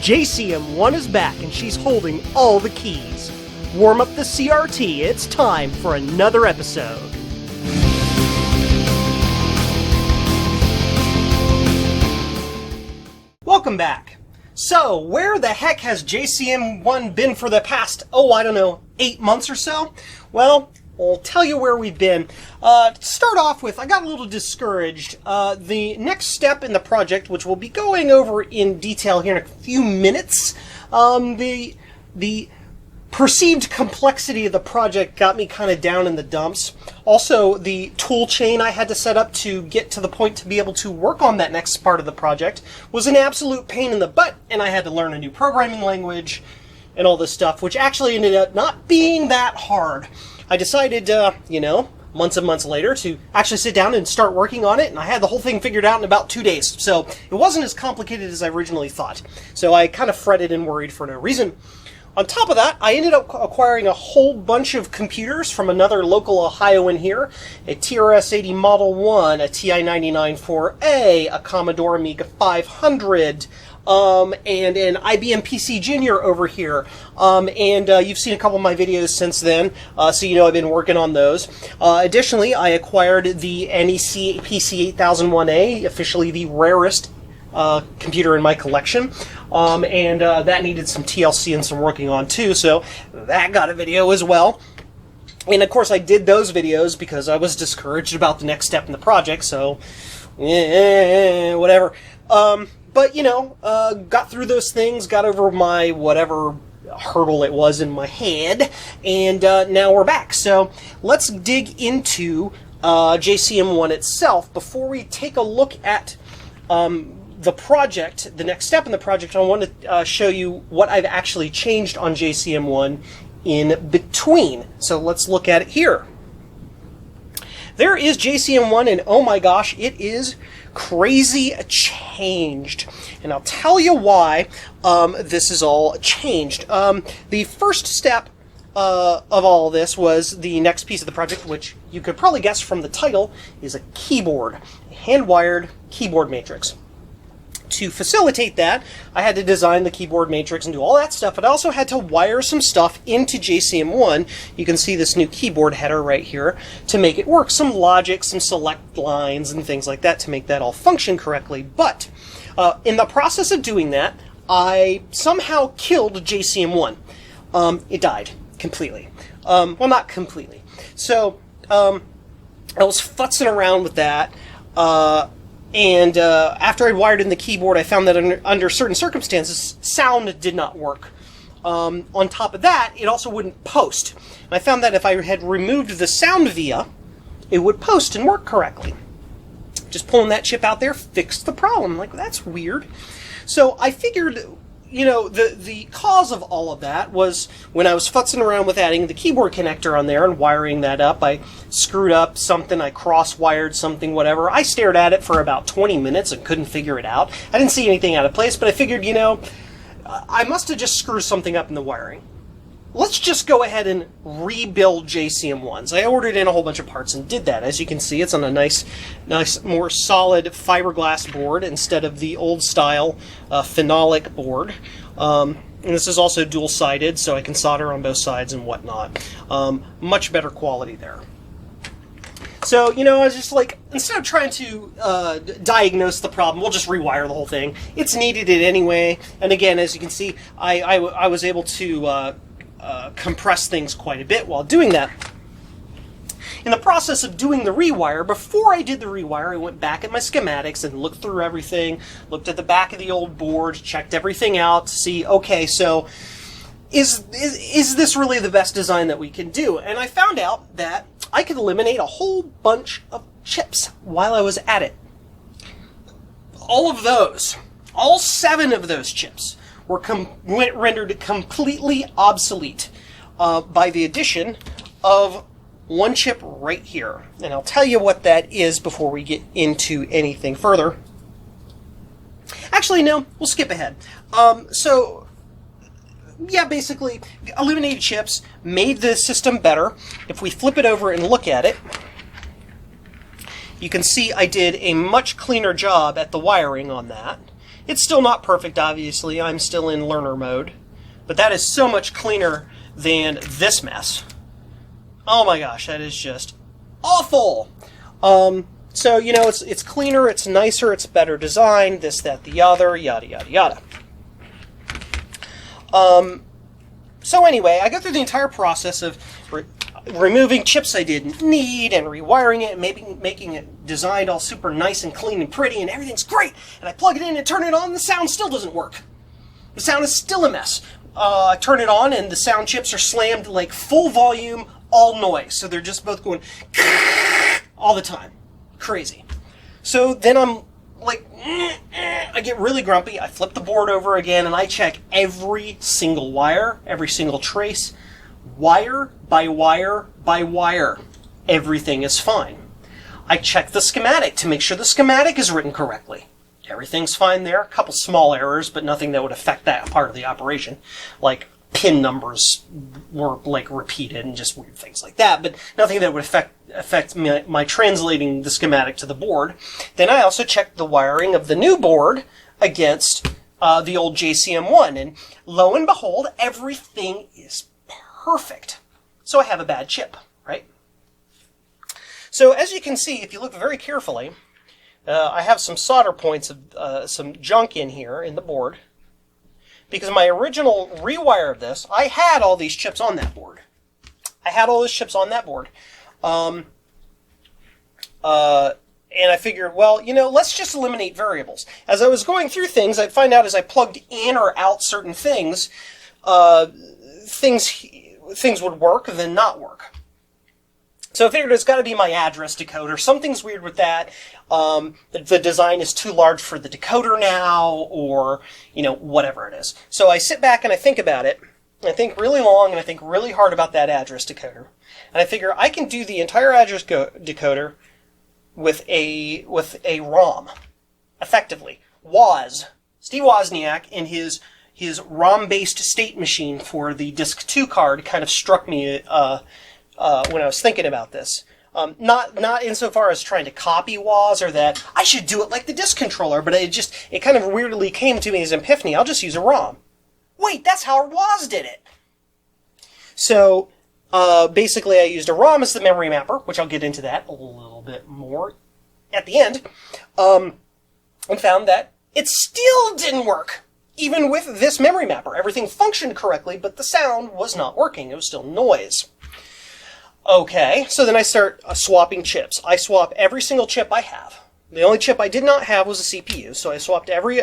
JCM-1 is back and she's holding all the keys. Warm up the CRT, it's time for another episode. Welcome back. So, where the heck has JCM-1 been for the past, 8 months or so? Well, I'll tell you where we've been. To start off with, I got a little discouraged. The next step in the project, which we'll be going over in detail here in a few minutes, the perceived complexity of the project got me kind of down in the dumps. Also, the tool chain I had to set up to get to the point to be able to work on that next part of the project was an absolute pain in the butt, and I had to learn a new programming language and all this stuff, which actually ended up not being that hard. I decided, months and months later, to actually sit down and start working on it, and I had the whole thing figured out in about 2 days. So it wasn't as complicated as I originally thought. So I kind of fretted and worried for no reason. On top of that, I ended up acquiring a whole bunch of computers from another local Ohioan here, a TRS-80 Model 1, a TI-99 4A, a Commodore Amiga 500, and an IBM PC Junior over here. You've seen a couple of my videos since then, so you know I've been working on those. Additionally, I acquired the NEC PC 8001A, officially the rarest computer in my collection, that needed some TLC and some working on too, so that got a video as well. And of course I did those videos because I was discouraged about the next step in the project, so whatever. Got through those things, got over my whatever hurdle it was in my head, and now we're back. So let's dig into JCM-1 itself. Before we take a look at the project, the next step in the project, I want to show you what I've actually changed on JCM-1 in between. So let's look at it here. There is JCM-1, and oh my gosh, it is crazy changed. And I'll tell you why this is all changed. The first step of all of this was the next piece of the project, which you could probably guess from the title, is a keyboard, a hand-wired keyboard matrix. To facilitate that, I had to design the keyboard matrix and do all that stuff, but I also had to wire some stuff into JCM-1. You can see this new keyboard header right here to make it work. Some logic, some select lines, and things like that to make that all function correctly. But in the process of doing that, I somehow killed JCM-1. It died completely. Well, not completely. So I was futzing around with that. After I wired in the keyboard, I found that under certain circumstances, sound did not work. On top of that, it also wouldn't post. And I found that if I had removed the sound via, it would post and work correctly. Just pulling that chip out there fixed the problem. Like, that's weird. So I figured, the cause of all of that was when I was futzing around with adding the keyboard connector on there and wiring that up. I screwed up something, I cross-wired something, whatever. I stared at it for about 20 minutes and couldn't figure it out. I didn't see anything out of place, but I figured, I must have just screwed something up in the wiring. Let's just go ahead and rebuild JCM-1. So I ordered in a whole bunch of parts and did that. As you can see, it's on a nice, more solid fiberglass board instead of the old-style phenolic board. And this is also dual-sided, so I can solder on both sides and whatnot. Much better quality there. So, I was just like, instead of trying to diagnose the problem, we'll just rewire the whole thing. It's needed it anyway. And again, as you can see, I was able to compress things quite a bit while doing that. In the process of doing the rewire, before I did the rewire, I went back at my schematics and looked through everything, looked at the back of the old board, checked everything out to see, okay, so is this really the best design that we can do? And I found out that I could eliminate a whole bunch of chips while I was at it. All 7 of those chips were rendered completely obsolete by the addition of one chip right here. And I'll tell you what that is before we get into anything further. Actually, no, we'll skip ahead. Basically, eliminated chips made the system better. If we flip it over and look at it, you can see I did a much cleaner job at the wiring on that. It's still not perfect, obviously. I'm still in learner mode. But that is so much cleaner than this mess. Oh my gosh, that is just awful! So, you know, it's cleaner, it's nicer, it's better designed, this, that, the other, yada, yada, yada. So anyway, I go through the entire process of removing chips I didn't need and rewiring it and maybe making it designed all super nice and clean and pretty and everything's great. And I plug it in and turn it on and the sound still doesn't work. The sound is still a mess. I turn it on and the sound chips are slammed like full volume, all noise. So they're just both going all the time. Crazy. So then I'm like, I get really grumpy. I flip the board over again and I check every single wire, every single trace, wire by wire by wire. Everything is fine. I check the schematic to make sure the schematic is written correctly. Everything's fine there. A couple small errors, but nothing that would affect that part of the operation. Like pin numbers were like repeated and just weird things like that, but nothing that would affect my translating the schematic to the board. Then I also checked the wiring of the new board against the old JCM-1, and lo and behold, everything is perfect. So I have a bad chip, right? So as you can see, if you look very carefully, I have some solder points of some junk in here in the board. Because my original rewire of this, I had all these chips on that board. And I figured, well, you know, let's just eliminate variables. As I was going through things, I'd find out as I plugged in or out certain things, things would work and then not work. So I figured it's got to be my address decoder. Something's weird with that. The design is too large for the decoder now, or, you know, whatever it is. So I sit back and I think about it. I think really long and I think really hard about that address decoder. And I figure I can do the entire address decoder with a ROM, effectively. Steve Wozniak in his ROM-based state machine for the Disk 2 card kind of struck me when I was thinking about this. Not insofar as trying to copy Woz or that I should do it like the disk controller, but it kind of weirdly came to me as an epiphany. I'll just use a ROM. Wait, that's how Woz did it. So basically I used a ROM as the memory mapper, which I'll get into that a little bit more at the end, and found that it still didn't work. Even with this memory mapper, everything functioned correctly, but the sound was not working. It was still noise. Okay, so then I start swapping chips. I swap every single chip I have. The only chip I did not have was a CPU, so I swapped every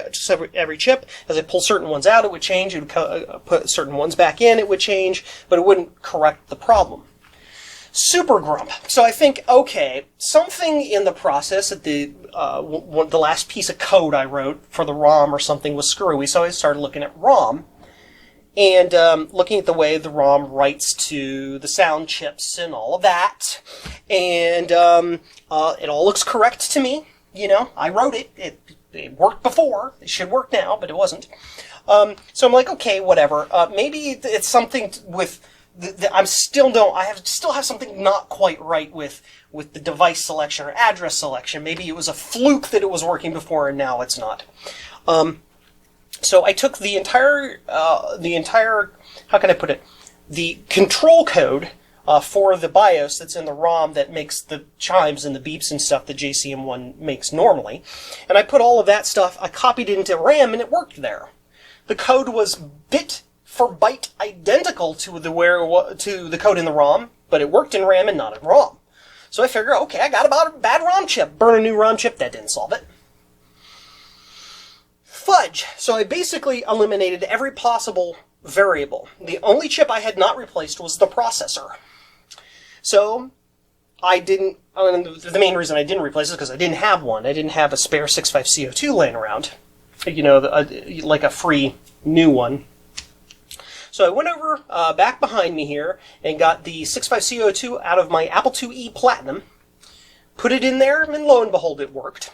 chip. As I pull certain ones out, it would change. It would put certain ones back in, it would change, but it wouldn't correct the problem. Super grump. So I think, okay, something in the process at the last piece of code I wrote for the ROM or something was screwy, so I started looking at ROM. And looking at the way the ROM writes to the sound chips and all of that. And it all looks correct to me. You know, I wrote it. It worked before. It should work now, but it wasn't. So I'm like, okay, whatever. Maybe it's something with... I still have something not quite right with the device selection or address selection. Maybe it was a fluke that it was working before and now it's not. So I took the entire, how can I put it, the control code for the BIOS that's in the ROM that makes the chimes and the beeps and stuff that JCM-1 makes normally, and I put all of that stuff, I copied it into RAM and it worked there. The code was bit for byte identical to the code in the ROM, but it worked in RAM and not in ROM. So I figure, okay, I got a bad ROM chip. Burn a new ROM chip, that didn't solve it. Fudge! So I basically eliminated every possible variable. The only chip I had not replaced was the processor. So the main reason I didn't replace it is because I didn't have one. I didn't have a spare 65CO2 laying around. You know, like a free new one. So I went over back behind me here and got the 65CO2 out of my Apple IIe Platinum, put it in there, and lo and behold, it worked.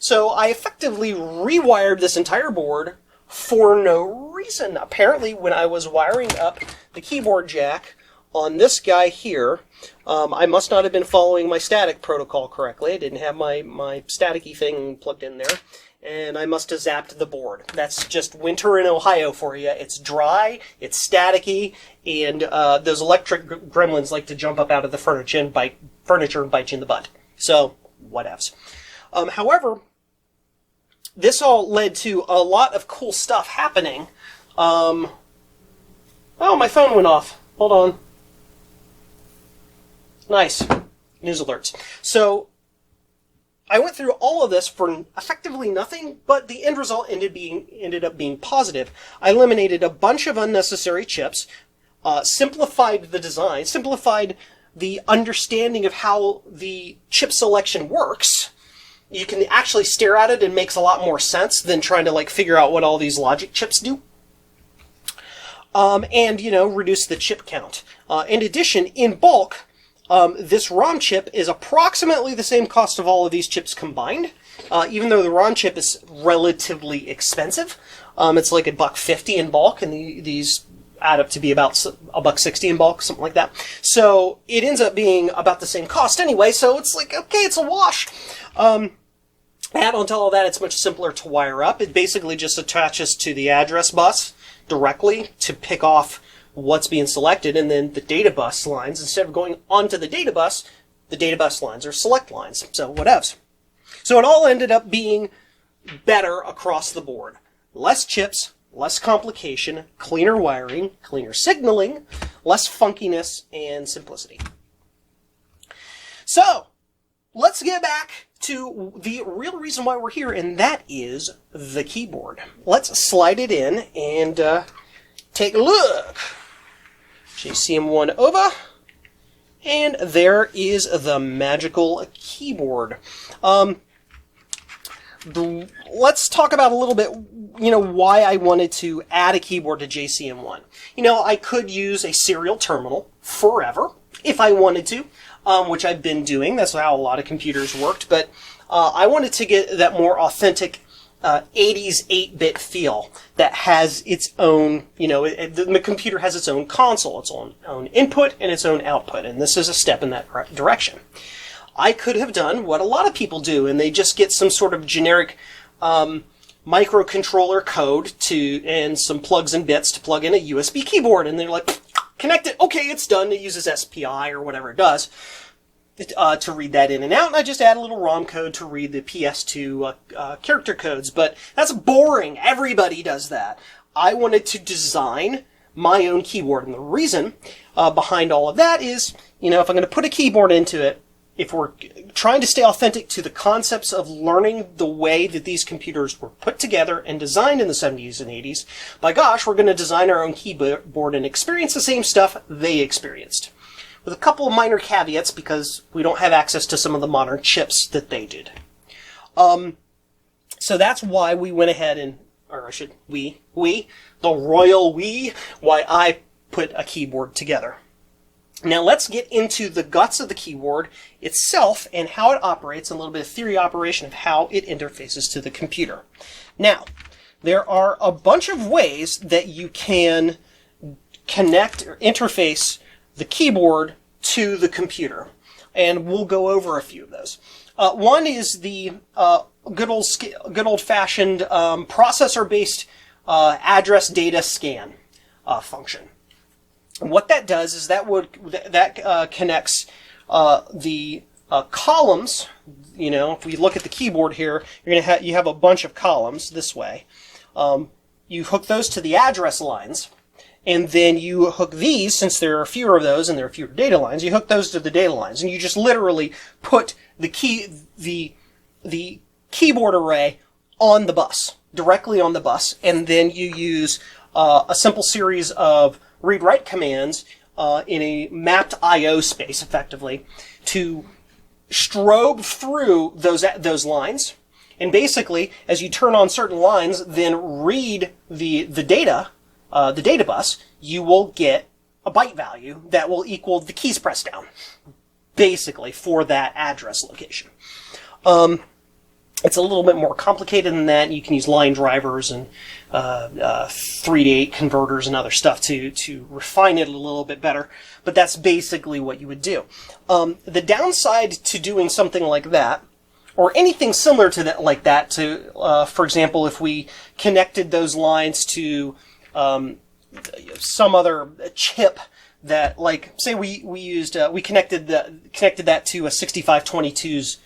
So I effectively rewired this entire board for no reason. Apparently, when I was wiring up the keyboard jack on this guy here, I must not have been following my static protocol correctly. I didn't have my staticky thing plugged in there. and I must have zapped the board. That's just winter in Ohio for you. It's dry, it's staticky, and those electric gremlins like to jump up out of the furniture and bite you in the butt. So, whatevs. However, this all led to a lot of cool stuff happening. Oh, my phone went off. Hold on. Nice. News alerts. So, I went through all of this for effectively nothing, but the end result ended up being positive. I eliminated a bunch of unnecessary chips, simplified the design, simplified the understanding of how the chip selection works. You can actually stare at it and it makes a lot more sense than trying to figure out what all these logic chips do. And, reduce the chip count. In addition, in bulk, this ROM chip is approximately the same cost of all of these chips combined, even though the ROM chip is relatively expensive. It's like $1.50 in bulk, and these add up to be about $1.60 in bulk, something like that. So it ends up being about the same cost anyway, so it's okay, it's a wash. Add on to all that, it's much simpler to wire up. It basically just attaches to the address bus directly to pick off what's being selected, and then the data bus lines, instead of going onto the data bus lines are select lines. So whatevs. So it all ended up being better across the board. Less chips, less complication, cleaner wiring, cleaner signaling, less funkiness, and simplicity. So, let's get back to the real reason why we're here, and that is the keyboard. Let's slide it in and take a look. JCM-1 over, and there is the magical keyboard. Let's talk about a little bit, why I wanted to add a keyboard to JCM-1. I could use a serial terminal forever if I wanted to, which I've been doing. That's how a lot of computers worked, but I wanted to get that more authentic 80s 8-bit feel that has its own, the computer has its own console, its own input, and its own output, and this is a step in that direction. I could have done what a lot of people do, and they just get some sort of generic microcontroller code and some plugs and bits to plug in a USB keyboard, and they're like, connect it, okay, it's done. It uses SPI or whatever it does to read that in and out, and I just add a little ROM code to read the PS2 character codes, but that's boring. Everybody does that. I wanted to design my own keyboard, and the reason behind all of that is, if I'm going to put a keyboard into it, if we're trying to stay authentic to the concepts of learning the way that these computers were put together and designed in the 70s and 80s, by gosh, we're going to design our own keyboard and experience the same stuff they experienced. With a couple of minor caveats, because we don't have access to some of the modern chips that they did. So that's why we went ahead and, the royal we, why I put a keyboard together. Now let's get into the guts of the keyboard itself and how it operates, and a little bit of theory operation of how it interfaces to the computer. Now, there are a bunch of ways that you can connect or interface the keyboard to the computer, and we'll go over a few of those. One is the good old-fashioned processor-based address data scan function. What that does is that connects the columns. If we look at the keyboard here, you have a bunch of columns this way. You hook those to the address lines. And then you hook these, since there are fewer of those and there are fewer data lines, you hook those to the data lines, and you just literally put the keyboard array on the bus, directly on the bus, and then you use a simple series of read-write commands in a mapped I/O space, effectively, to strobe through those lines. And basically, as you turn on certain lines, then read the data bus, you will get a byte value that will equal the keys pressed down, basically, for that address location. It's a little bit more complicated than that. You can use line drivers and 3 to 8 converters and other stuff to refine it a little bit better, but that's basically what you would do. The downside to doing something like that, or anything similar to that, like that. To, for example, if we connected those lines to some other chip that, like, say we connected that to a 6522's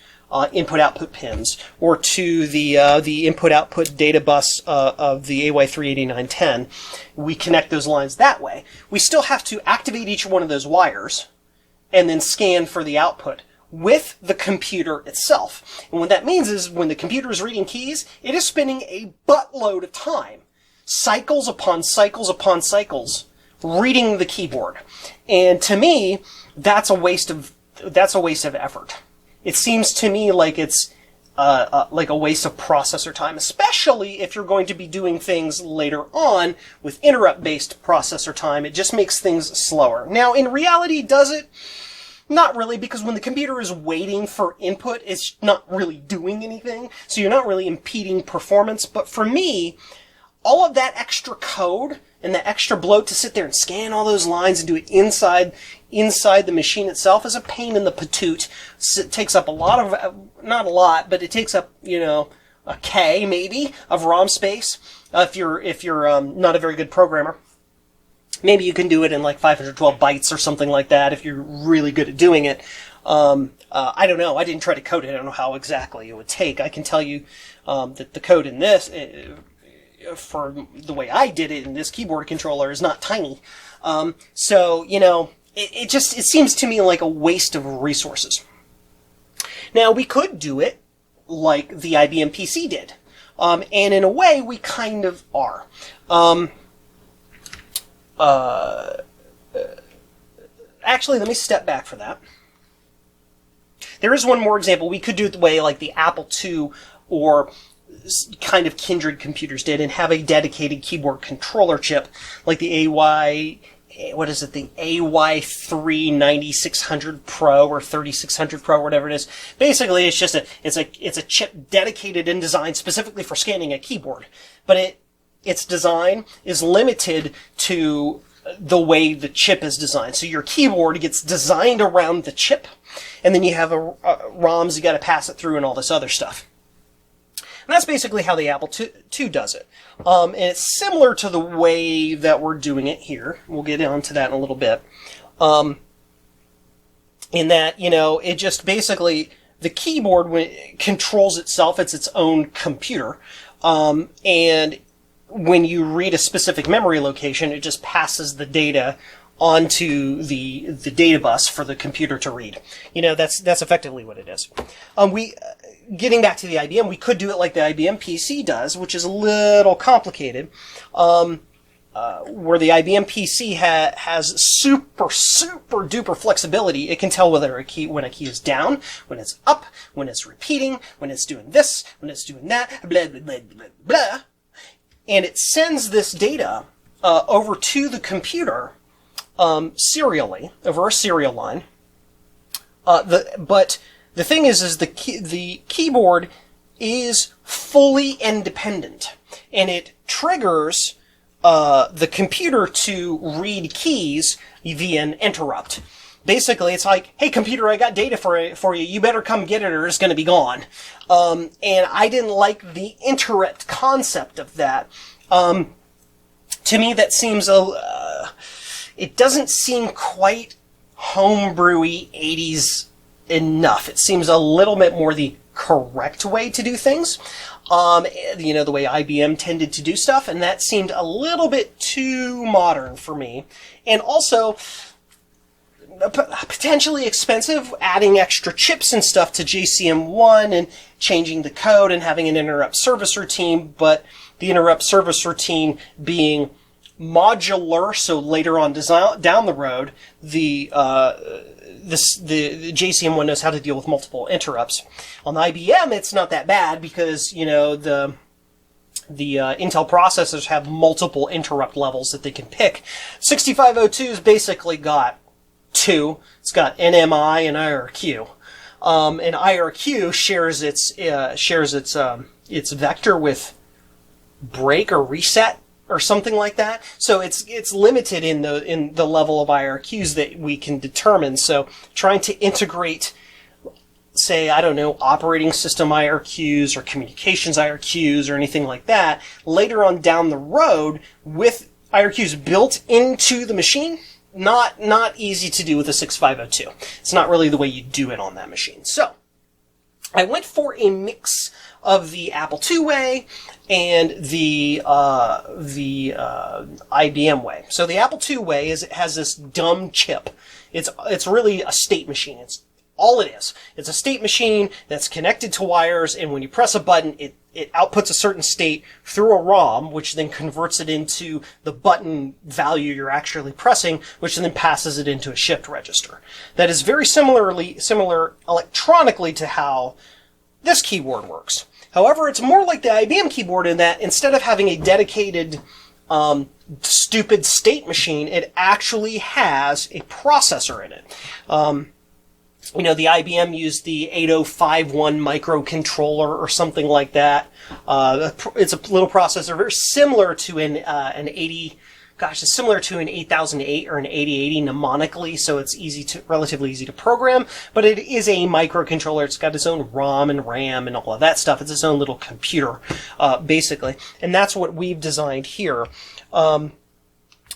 input-output pins, or to the input-output data bus of the AY38910. We connect those lines that way. We still have to activate each one of those wires and then scan for the output with the computer itself. And what that means is when the computer is reading keys, it is spending a buttload of time, cycles upon cycles upon cycles, reading the keyboard. And to me, that's a waste of effort. It seems to me like it's like a waste of processor time, especially if you're going to be doing things later on with interrupt-based processor time. It just makes things slower. Now, in reality, does it? Not really, because when the computer is waiting for input, it's not really doing anything, so you're not really impeding performance. But for me, all of that extra code and the extra bloat to sit there and scan all those lines and do it inside the machine itself is a pain in the patoot. It takes up a lot of, not a lot, but it takes up, a K maybe of ROM space. If you're not a very good programmer, maybe you can do it in like 512 bytes or something like that if you're really good at doing it. I don't know. I didn't try to code it. I don't know how exactly it would take. I can tell you that the code in this, for the way I did it in this keyboard controller, is not tiny. So, it seems to me like a waste of resources. Now, we could do it like the IBM PC did. And in a way, we kind of are. Actually, let me step back for that. There is one more example. We could do it the way like the Apple II or kind of kindred computers did and have a dedicated keyboard controller chip like the the AY3 9600 Pro or 3600 Pro, whatever it is. Basically, it's just it's a chip dedicated and designed specifically for scanning a keyboard. But its design is limited to the way the chip is designed. So your keyboard gets designed around the chip, and then you have ROMs you got to pass it through and all this other stuff. And that's basically how the Apple II does it. And it's similar to the way that we're doing it here. We'll get onto that in a little bit. In that, it just basically, the keyboard controls itself. It's its own computer. And when you read a specific memory location, it just passes the data onto the data bus for the computer to read. That's effectively what it is. Getting back to the IBM, we could do it like the IBM PC does, which is a little complicated, where the IBM PC has super duper flexibility. It can tell when a key is down, when it's up, when it's repeating, when it's doing this, when it's doing that, blah, blah, blah, blah, blah. And it sends this data over to the computer serially, over a serial line. But the thing is the keyboard is fully independent, and it triggers the computer to read keys via an interrupt. Basically, it's like, hey, computer, I got data for you. You better come get it or it's going to be gone. And I didn't like the interrupt concept of that. To me, that seems it doesn't seem quite homebrewy 80s enough. It seems a little bit more the correct way to do things. The way IBM tended to do stuff, and that seemed a little bit too modern for me. And also potentially expensive, adding extra chips and stuff to JCM-1 and changing the code and having an interrupt service routine, but the interrupt service routine being modular, so later on down the road, the JCM-1 knows how to deal with multiple interrupts. On the IBM, it's not that bad because, the Intel processors have multiple interrupt levels that they can pick. 6502's basically got two. It's got NMI and IRQ. And IRQ shares its vector with break or reset or something like that. So it's limited in the level of IRQs that we can determine. So trying to integrate say, I don't know, operating system IRQs or communications IRQs or anything like that, later on down the road with IRQs built into the machine, not easy to do with a 6502. It's not really the way you do it on that machine. So I went for a mix of the Apple II way and the IBM way. So the Apple II way is it has this dumb chip. It's really a state machine. It's all it is. It's a state machine that's connected to wires, and when you press a button, it outputs a certain state through a ROM, which then converts it into the button value you're actually pressing, which then passes it into a shift register. That is very similar electronically to how this keyboard works. However, it's more like the IBM keyboard in that instead of having a dedicated stupid state machine, it actually has a processor in it. The IBM used the 8051 microcontroller or something like that. It's a little processor very similar to an 8008 or an 8080 mnemonically, so it's relatively easy to program, but it is a microcontroller. It's got its own ROM and RAM and all of that stuff. It's its own little computer, basically. And that's what we've designed here.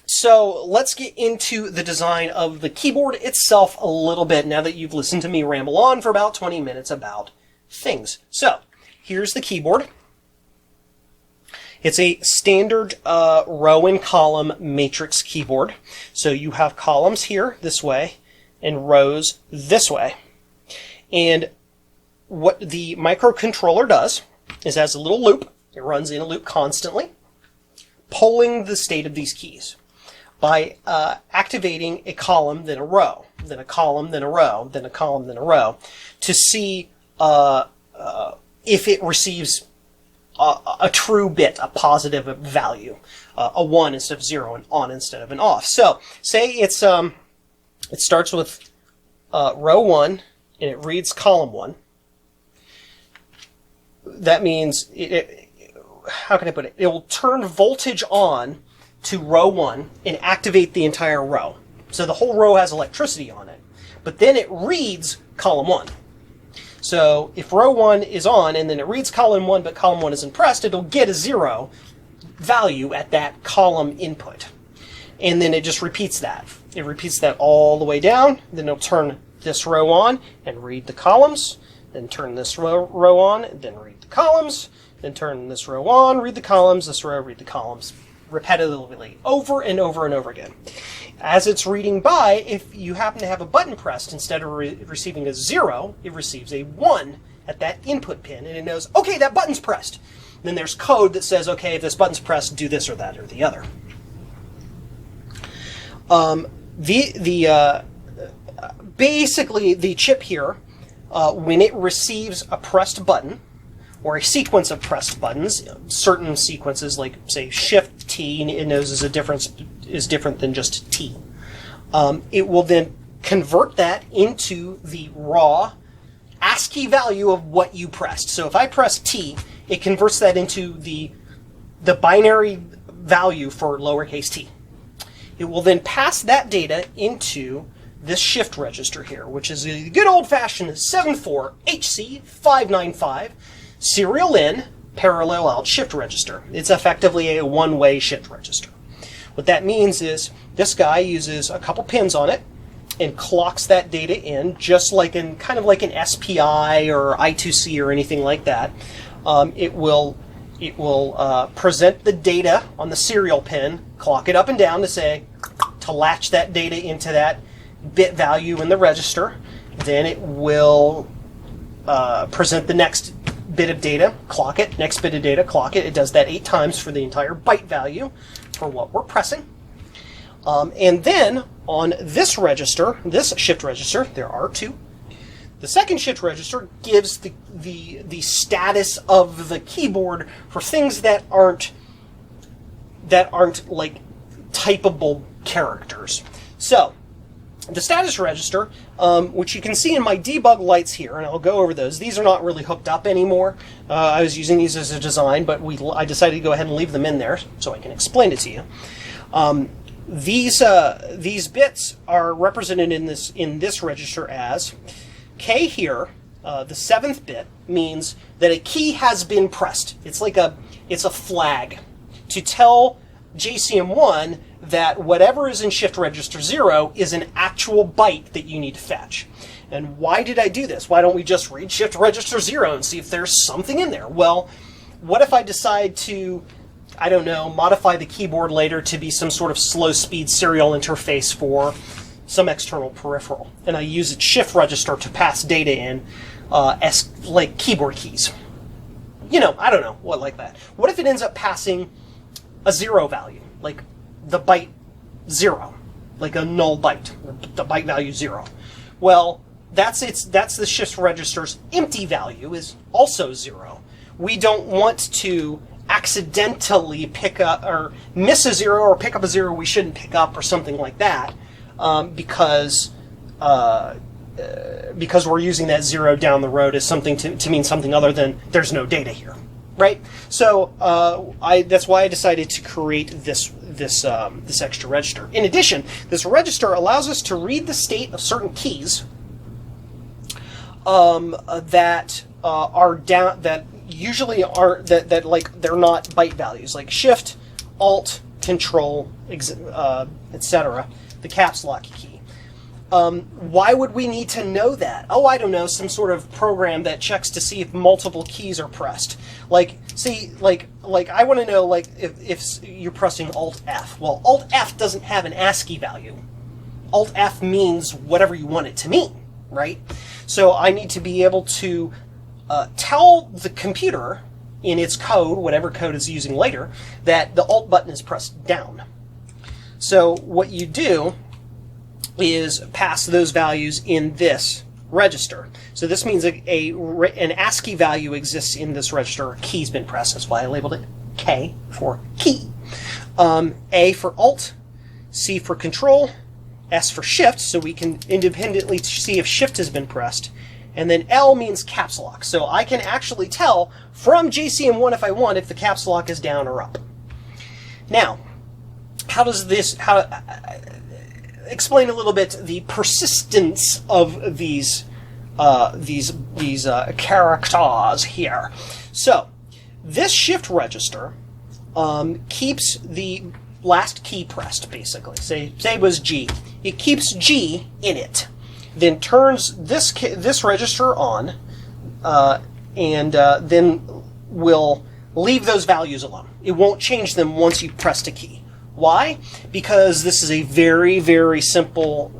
So let's get into the design of the keyboard itself a little bit now that you've listened to me ramble on for about 20 minutes about things. So here's the keyboard. It's a standard row and column matrix keyboard. So you have columns here this way and rows this way. And what the microcontroller does is has a little loop. It runs in a loop constantly, polling the state of these keys by activating a column, then a row, then a column, then a row, then a column, then a row, to see if it receives a true bit, a positive value, a 1 instead of 0, an on instead of an off. So, say it starts with row 1, and it reads column 1. That means, how can I put it? It will turn voltage on to row 1 and activate the entire row. So the whole row has electricity on it. But then it reads column 1. So if row 1 is on and then it reads column 1 but column 1 isn't pressed, it'll get a 0 value at that column input. And then it just repeats that. It repeats that all the way down. Then it'll turn this row on and read the columns. Then turn this row on, then read the columns. Then turn this row on, read the columns, this row, read the columns. Repetitively, over and over and over again. As it's reading by, if you happen to have a button pressed, instead of receiving a 0, it receives a 1 at that input pin, and it knows, okay, that button's pressed. Then there's code that says, okay, if this button's pressed, do this or that or the other. Basically, the chip here, when it receives a pressed button, or a sequence of pressed buttons, certain sequences like, say, Shift T, it knows is different than just T. It will then convert that into the raw ASCII value of what you pressed. So if I press T, it converts that into the binary value for lowercase t. It will then pass that data into this shift register here, which is a good old-fashioned 74HC595 serial in, parallel out shift register. It's effectively a one-way shift register. What that means is this guy uses a couple pins on it and clocks that data in, just like kind of like an SPI or I2C or anything like that. It will present the data on the serial pin, clock it up and down to latch that data into that bit value in the register. Then it will present the next bit of data, clock it, next bit of data, clock it. It does that 8 times for the entire byte value for what we're pressing. And then on this register, this shift register, there are 2. The second shift register gives the status of the keyboard for things that aren't like typable characters. So the status register, which you can see in my debug lights here, and I'll go over those. These are not really hooked up anymore. I was using these as a design, but I decided to go ahead and leave them in there so I can explain it to you. These bits are represented in this register as K here, The 7th bit means that a key has been pressed. It's a flag to tell JCM-1 that whatever is in shift register 0 is an actual byte that you need to fetch. And why did I do this? Why don't we just read shift register 0 and see if there's something in there? Well, what if I decide to, I don't know, modify the keyboard later to be some sort of slow speed serial interface for some external peripheral, and I use a shift register to pass data in as like keyboard keys. You know, I don't know, what like that. What if it ends up passing a 0 value, like the byte 0, like a null byte, the byte value 0? Well, that's the shift register's empty value is also 0. We don't want to accidentally pick up or miss a 0 or pick up a 0 we shouldn't pick up or something like that, because we're using that 0 down the road as something to mean something other than there's no data here, right? So that's why I decided to create this extra register. In addition, this register allows us to read the state of certain keys that are down, that usually are that like they're not byte values, like Shift, Alt, Control, etc. The caps lock key. Why would we need to know that? Oh, I don't know, some sort of program that checks to see if multiple keys are pressed. Like, see, like I want to know, like, if you're pressing Alt F. Well, Alt F doesn't have an ASCII value. Alt F means whatever you want it to mean, right? So I need to be able to tell the computer in its code, whatever code it's using later, that the Alt button is pressed down. So what you do is pass those values in this register. So this means an ASCII value exists in this register. A key's been pressed. That's why I labeled it K for key. A for Alt, C for Control, S for Shift, so we can independently see if Shift has been pressed. And then L means caps lock. So I can actually tell from JCM-1 if I want if the caps lock is down or up. Now, explain a little bit the persistence of these characters here. So this shift register keeps the last key pressed, basically. Say it was G. It keeps G in it, then turns this register on, and then will leave those values alone. It won't change them once you've pressed a key. Why? Because this is a very, very simple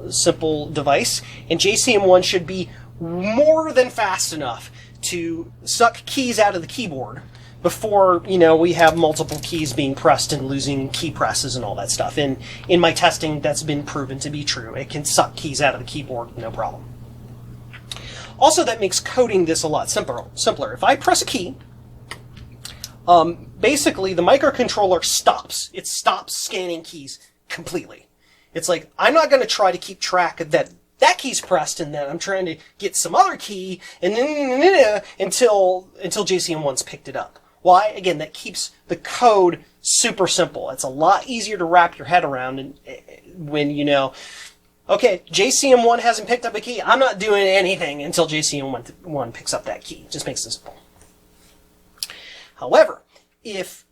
device, and JCM-1 should be more than fast enough to suck keys out of the keyboard before, we have multiple keys being pressed and losing key presses and all that stuff. And in my testing, that's been proven to be true. It can suck keys out of the keyboard, no problem. Also, that makes coding this a lot simpler. If I press a key, basically the microcontroller stops. It stops scanning keys completely. It's like, I'm not going to try to keep track of that key's pressed and then I'm trying to get some other key and until JCM-1's picked it up. Why? Again, that keeps the code super simple. It's a lot easier to wrap your head around and when okay, JCM-1 hasn't picked up a key. I'm not doing anything until JCM-1 picks up that key. It just makes it simple. However, if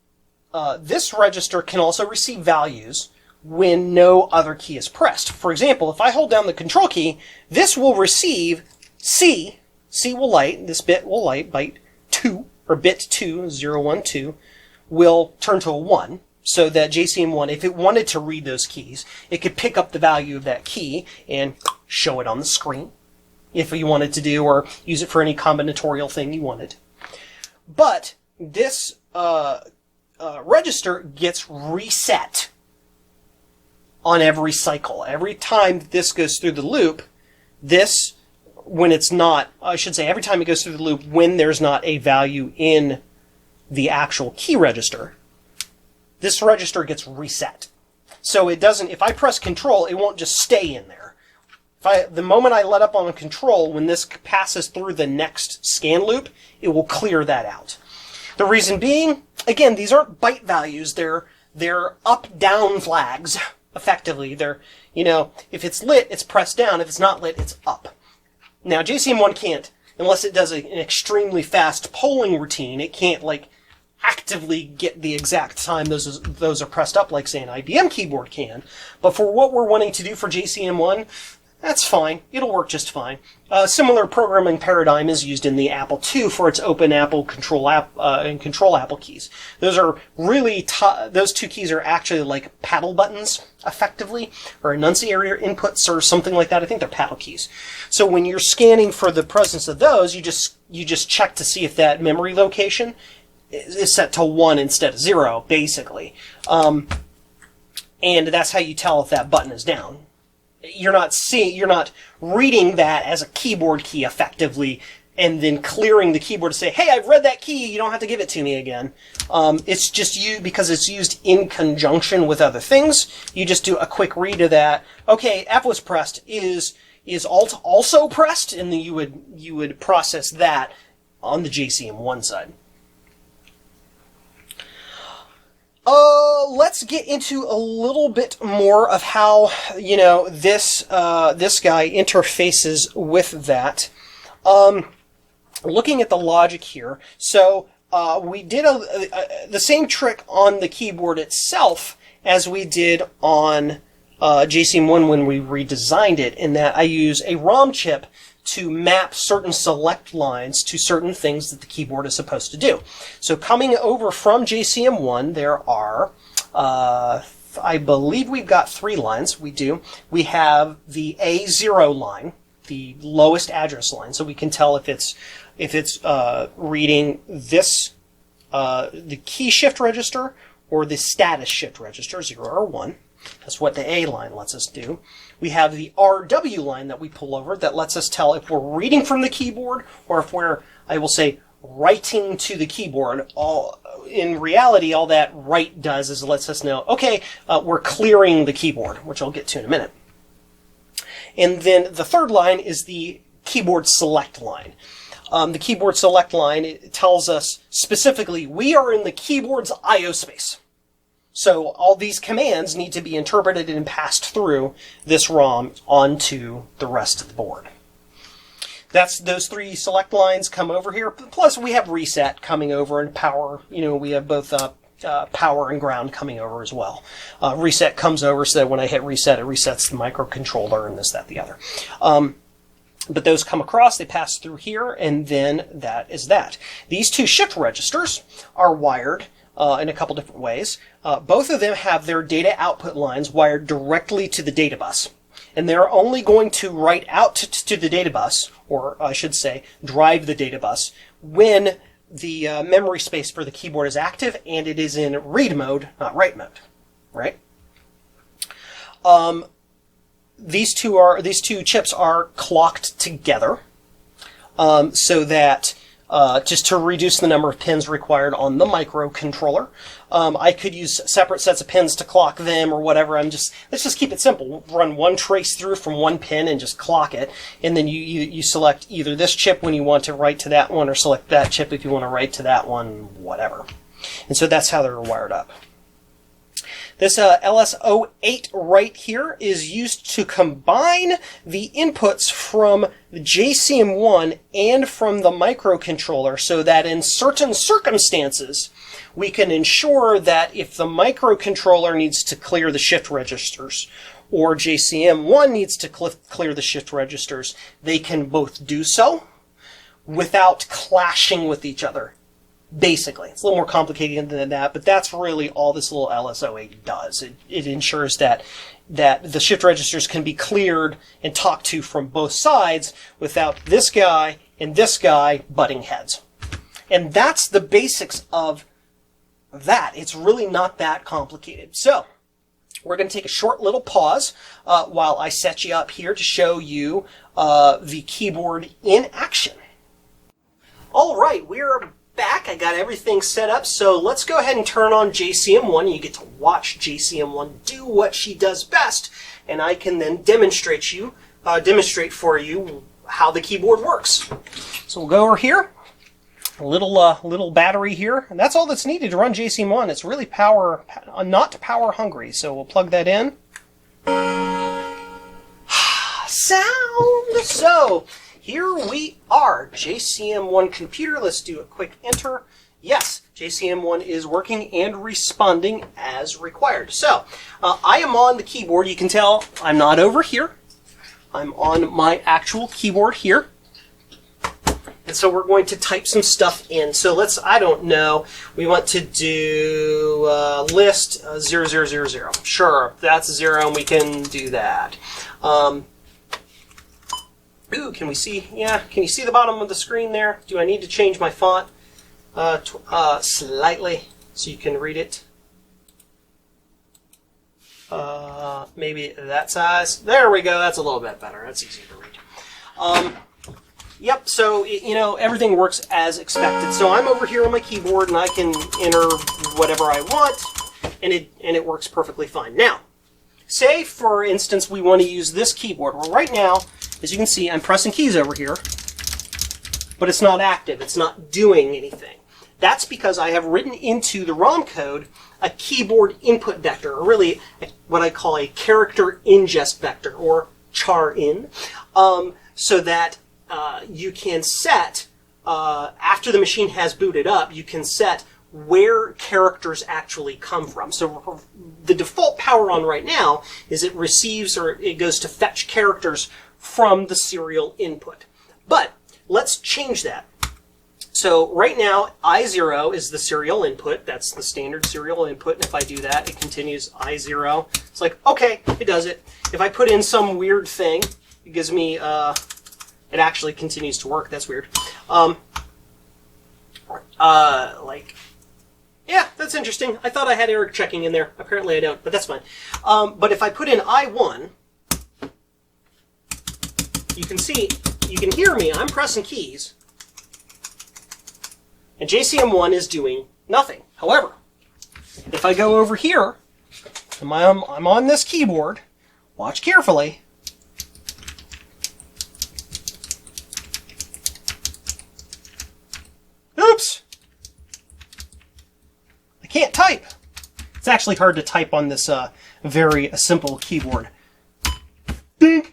this register can also receive values when no other key is pressed. For example, if I hold down the control key, this will receive C. C will light. This bit will light. Byte 2, or bit 2, 0, 1, 2, will turn to a 1. So that JCM-1, if it wanted to read those keys, it could pick up the value of that key and show it on the screen if you wanted to do, or use it for any combinatorial thing you wanted. But this register gets reset on every cycle. Every time this goes through the loop, every time it goes through the loop when there's not a value in the actual key register, this register gets reset. So it doesn't, if I press control, it won't just stay in there. The moment I let up on the control, when this passes through the next scan loop, it will clear that out. The reason being, again, these aren't byte values, they're up-down flags, effectively. They're, if it's lit, it's pressed down. If it's not lit, it's up. Now, JCM-1 can't unless it does an extremely fast polling routine, it can't like actively get the exact time those are pressed up like, say, an IBM keyboard can. But for what we're wanting to do for JCM1, that's fine. It'll work just fine. Similar programming paradigm is used in the Apple II for its Open Apple Control and Control Apple keys. Those are really those two keys are actually like paddle buttons, effectively, or enunciator inputs or something like that. I think they're paddle keys. So when you're scanning for the presence of those, you just check to see if that memory location is set to 1 instead of 0, basically. And that's how you tell if that button is down. You're not reading that as a keyboard key effectively and then clearing the keyboard to say, hey, I've read that key, you don't have to give it to me again. It's just because it's used in conjunction with other things. You just do a quick read of that. Okay, F was pressed. Is Alt also pressed? And then you would process that on the JCM1 side. Let's get into a little bit more of how, this guy interfaces with that. Looking at the logic here, so we did the same trick on the keyboard itself as we did on JCM1 when we redesigned it, in that I use a ROM chip to map certain select lines to certain things that the keyboard is supposed to do. So coming over from JCM1, there are, I believe we've got 3 lines. We do. We have the A0 line, the lowest address line, so we can tell if it's reading this, the key shift register or the status shift register, 0 or 1. That's what the A line lets us do. We have the RW line that we pull over that lets us tell if we're reading from the keyboard or if we're, I will say, writing to the keyboard. In reality, all that write does is it lets us know, okay, we're clearing the keyboard, which I'll get to in a minute. And then the third line is the keyboard select line. The keyboard select line, it tells us specifically we are in the keyboard's I/O space. So all these commands need to be interpreted and passed through this ROM onto the rest of the board. That's those 3 select lines come over here. Plus we have reset coming over and power. We have both power and ground coming over as well. Reset comes over so that when I hit reset, it resets the microcontroller and this, that, the other. But those come across, they pass through here, and then that is that. These 2 shift registers are wired in a couple different ways. Both of them have their data output lines wired directly to the data bus. And they're only going to write out to the data bus, or I should say, drive the data bus, when the memory space for the keyboard is active and it is in read mode, not write mode. Right? These two chips are clocked together, so that just to reduce the number of pins required on the microcontroller. I could use separate sets of pins to clock them or whatever. Let's just keep it simple. Run one trace through from one pin and just clock it. And then you select either this chip when you want to write to that one, or select that chip if you want to write to that one, whatever. And so that's how they're wired up. This LS08 right here is used to combine the inputs from the JCM1 and from the microcontroller, so that in certain circumstances we can ensure that if the microcontroller needs to clear the shift registers or JCM1 needs to clear the shift registers, they can both do so without clashing with each other. Basically, it's a little more complicated than that, but that's really all this little LS08 does. It ensures that the shift registers can be cleared and talked to from both sides without this guy and this guy butting heads. And that's the basics of that. It's really not that complicated. So we're going to take a short little pause while I set you up here to show you the keyboard in action. All right, we're back. I got everything set up, so let's go ahead and turn on JCM1. You get to watch JCM1 do what she does best, and I can then demonstrate for you how the keyboard works. So we'll go over here. A little battery here, and that's all that's needed to run JCM1. It's really not power hungry, so we'll plug that in. Sound! So here we are. JCM-1 computer. Let's do a quick enter. Yes, JCM-1 is working and responding as required. So, I am on the keyboard. You can tell I'm not over here. I'm on my actual keyboard here. And so we're going to type some stuff in. So let's, I don't know, we want to do list 0000. Sure, that's 0 and we can do that. Ooh, can we see? Yeah, can you see the bottom of the screen there? Do I need to change my font slightly so you can read it? Maybe that size. There we go. That's a little bit better. That's easier to read. Yep, so, you know, everything works as expected. So I'm over here on my keyboard, and I can enter whatever I want, and it works perfectly fine. Now, say, for instance, we want to use this keyboard. Well, right now, as you can see, I'm pressing keys over here, but it's not active. It's not doing anything. That's because I have written into the ROM code a keyboard input vector, or really what I call a character ingest vector, or char-in, so that you can set, after the machine has booted up, you can set where characters actually come from. So the default power on right now is it receives, or it goes to fetch characters from the serial input. But let's change that. So right now, I0 is the serial input. That's the standard serial input. And if I do that, it continues I0. It's like, okay, it does it. If I put in some weird thing, it gives me... it actually continues to work. That's weird. Yeah, that's interesting. I thought I had error checking in there. Apparently I don't, but that's fine. But if I put in I1, you can see, you can hear me. I'm pressing keys. And JCM-1 is doing nothing. However, if I go over here, and I'm on this keyboard, watch carefully. Oops! I can't type. It's actually hard to type on this very simple keyboard. Ding!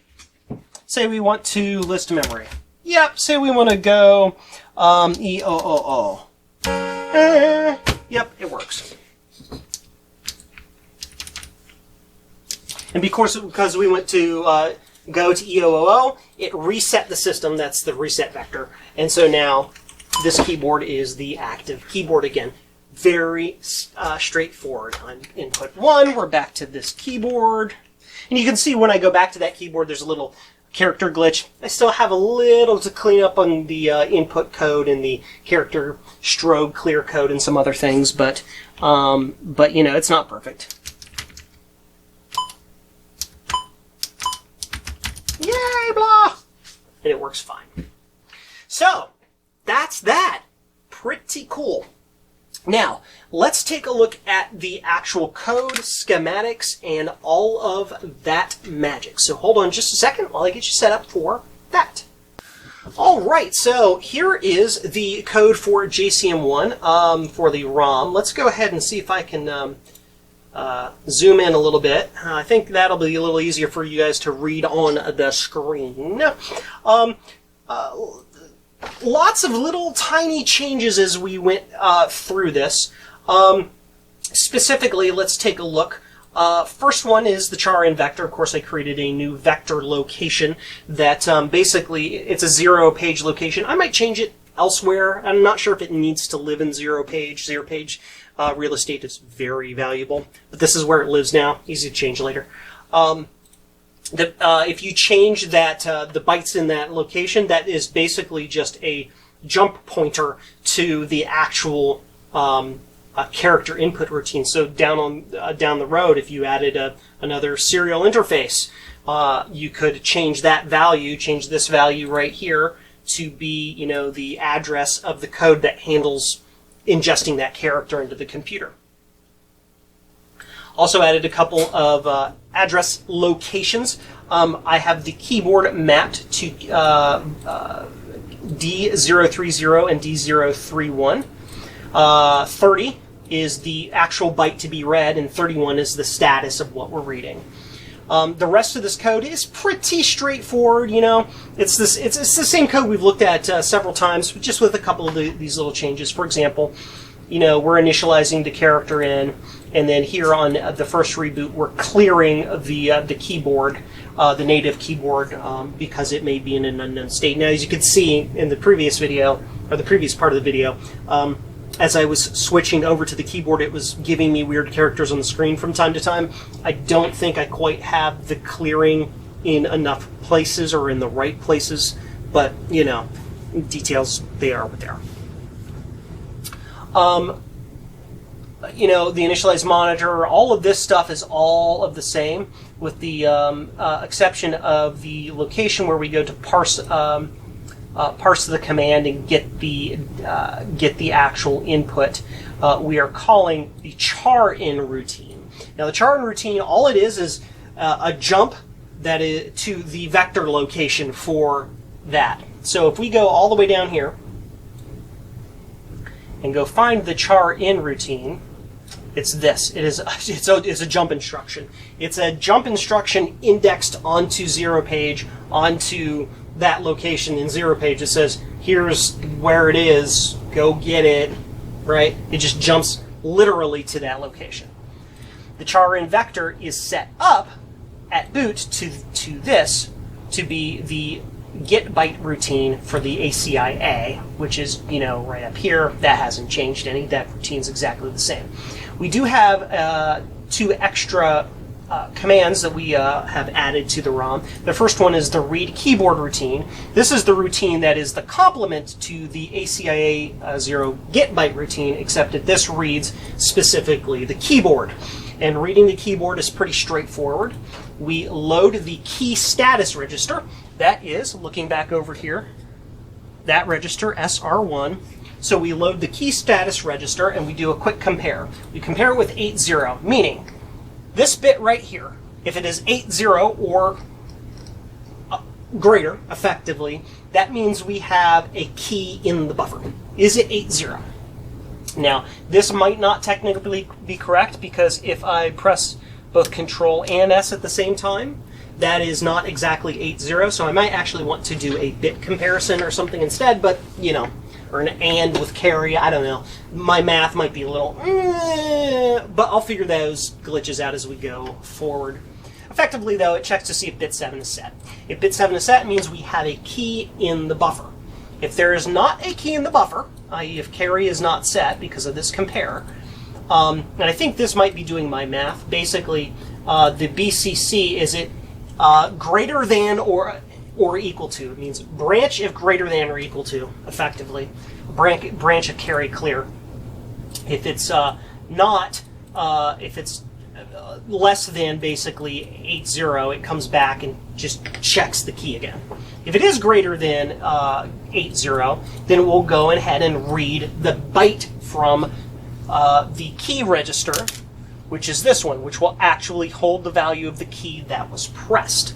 Say we want to list memory. Yep, say we want to go EOOO. Yep, it works. And because we went to go to EOOO, it reset the system. That's the reset vector. And so now this keyboard is the active keyboard again. Very straightforward. On input 1, we're back to this keyboard. And you can see when I go back to that keyboard, there's a little character glitch. I still have a little to clean up on the input code and the character strobe clear code and some other things, but you know, it's not perfect. Yay, blah! And it works fine. So, that's that. Pretty cool. Now, let's take a look at the actual code, schematics, and all of that magic. So hold on just a second while I get you set up for that. Alright, so here is the code for JCM-1 for the ROM. Let's go ahead and see if I can zoom in a little bit. I think that'll be a little easier for you guys to read on the screen. Lots of little tiny changes as we went through this. Specifically, let's take a look. First one is the char-in vector. Of course, I created a new vector location that basically it's a 0-page location. I might change it elsewhere. I'm not sure if it needs to live in 0-page. 0-page real estate is very valuable, but this is where it lives now. Easy to change later. If you change that, the bytes in that location, that is basically just a jump pointer to the actual character input routine. So down the road, if you added another serial interface, you could change that value, change this value right here to be, you know, the address of the code that handles ingesting that character into the computer. Also added a couple of address locations. I have the keyboard mapped to D030 and D031. 30 is the actual byte to be read, and 31 is the status of what we're reading. The rest of this code is pretty straightforward. You know, it's the same code we've looked at several times, just with a couple of these little changes. For example, you know, we're initializing the character in, and then here on the first reboot, we're clearing the keyboard, the native keyboard, because it may be in an unknown state. Now, as you can see in the previous video, or the previous part of the video, as I was switching over to the keyboard, it was giving me weird characters on the screen from time to time. I don't think I quite have the clearing in enough places or in the right places, but, you know, details, they are what they are. You know, the initialized monitor, all of this stuff is all of the same, with the exception of the location where we go to parse the command and get the actual input. We are calling the char in routine. Now, the char in routine, all it is a jump that is to the vector location for that. So if we go all the way down here and go find the char in routine, it's this. It's a jump instruction. It's a jump instruction indexed onto 0 page, onto that location in 0 page. It says, here's where it is, go get it, right? It just jumps literally to that location. The char in vector is set up at boot to this to be the get byte routine for the ACIA, which is, you know, right up here. That hasn't changed any. That routine's exactly the same. We do have 2 extra commands that we have added to the ROM. The first one is the read keyboard routine. This is the routine that is the complement to the ACIA 0 get byte routine, except that this reads specifically the keyboard. And reading the keyboard is pretty straightforward. We load the key status register. That is, looking back over here, that register, SR1. So we load the key status register and we do a quick compare. We compare it with 80, meaning this bit right here, if it is 80 or greater, effectively, that means we have a key in the buffer. Is it 80? Now, this might not technically be correct, because if I press both Control and S at the same time, that is not exactly 80, so I might actually want to do a bit comparison or something instead, but, you know, or an AND with carry, I don't know. My math might be a little, but I'll figure those glitches out as we go forward. Effectively, though, it checks to see if bit 7 is set. If bit 7 is set, it means we have a key in the buffer. If there is not a key in the buffer, i.e. if carry is not set because of this compare, and I think this might be doing my math, basically the BCC, is it greater than or equal to? It means branch if greater than or equal to, effectively. Branch if carry clear. If it's not, if it's less than basically 80, it comes back and just checks the key again. If it is greater than 80, then it will go ahead and read the byte from the key register, which is this one, which will actually hold the value of the key that was pressed.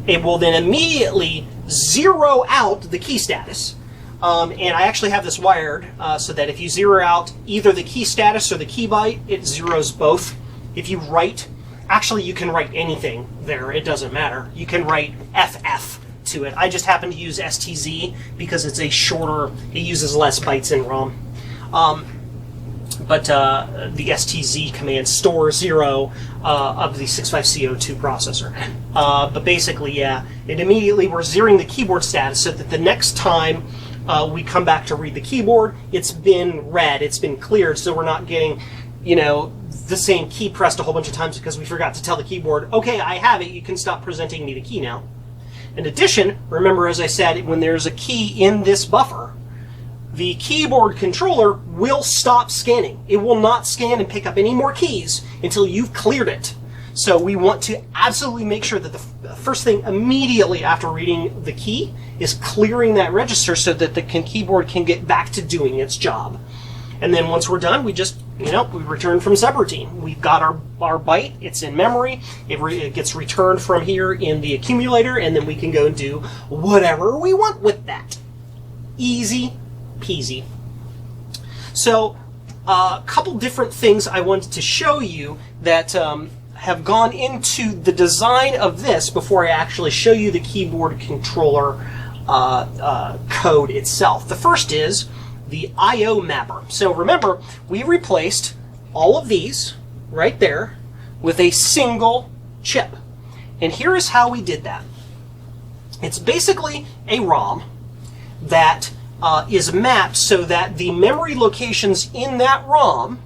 It will then immediately zero out the key status. And I actually have this wired so that if you zero out either the key status or the key byte, it zeroes both. If you write, actually you can write anything there, it doesn't matter. You can write FF to it. I just happen to use STZ because it's a shorter, it uses less bytes in ROM. But the STZ command stores 0 of the 65C02 processor. But basically, yeah, it immediately, we're zeroing the keyboard status so that the next time we come back to read the keyboard, it's been read, it's been cleared, so we're not getting, you know, the same key pressed a whole bunch of times because we forgot to tell the keyboard, okay, I have it, you can stop presenting me the key now. In addition, remember, as I said, when there's a key in this buffer, the keyboard controller will stop scanning. It will not scan and pick up any more keys until you've cleared it. So we want to absolutely make sure that the first thing immediately after reading the key is clearing that register so that the keyboard can get back to doing its job. And then once we're done, we just, you know, we return from subroutine. We've got our byte, it's in memory, it gets returned from here in the accumulator, and then we can go and do whatever we want with that. Easy peasy. So a couple different things I wanted to show you that have gone into the design of this before I actually show you the keyboard controller code itself. The first is the I/O mapper. So remember, we replaced all of these right there with a single chip. And here is how we did that. It's basically a ROM that is mapped so that the memory locations in that ROM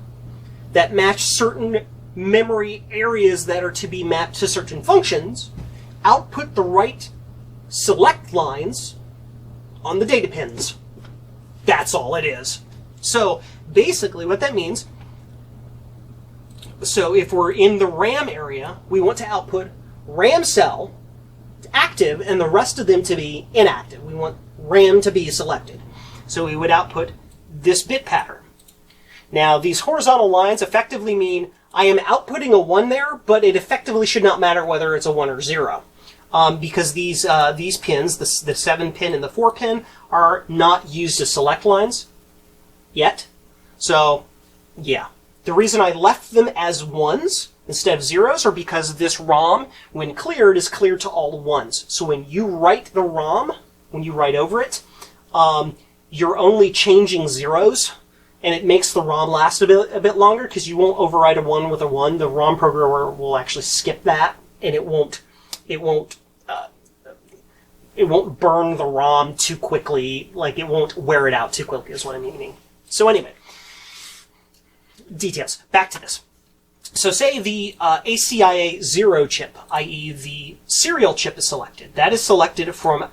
that match certain memory areas that are to be mapped to certain functions output the right select lines on the data pins. That's all it is. So basically what that means, so if we're in the RAM area, we want to output RAM cell active and the rest of them to be inactive. We want RAM to be selected. So we would output this bit pattern. Now these horizontal lines effectively mean I am outputting a 1 there, but it effectively should not matter whether it's a 1 or 0. Because these pins, the 7 pin and the 4 pin, are not used as select lines yet. So yeah, the reason I left them as 1s instead of 0s are because this ROM, when cleared, is cleared to all 1s. So when you write the ROM, when you write over it, you're only changing 0s, and it makes the ROM last a bit longer because you won't overwrite a 1 with a 1. The ROM programmer will actually skip that, and it won't burn the ROM too quickly. Like, it won't wear it out too quickly is what I'm meaning. So anyway, details. Back to this. So say the ACIA 0 chip, i.e. the serial chip is selected. That is selected from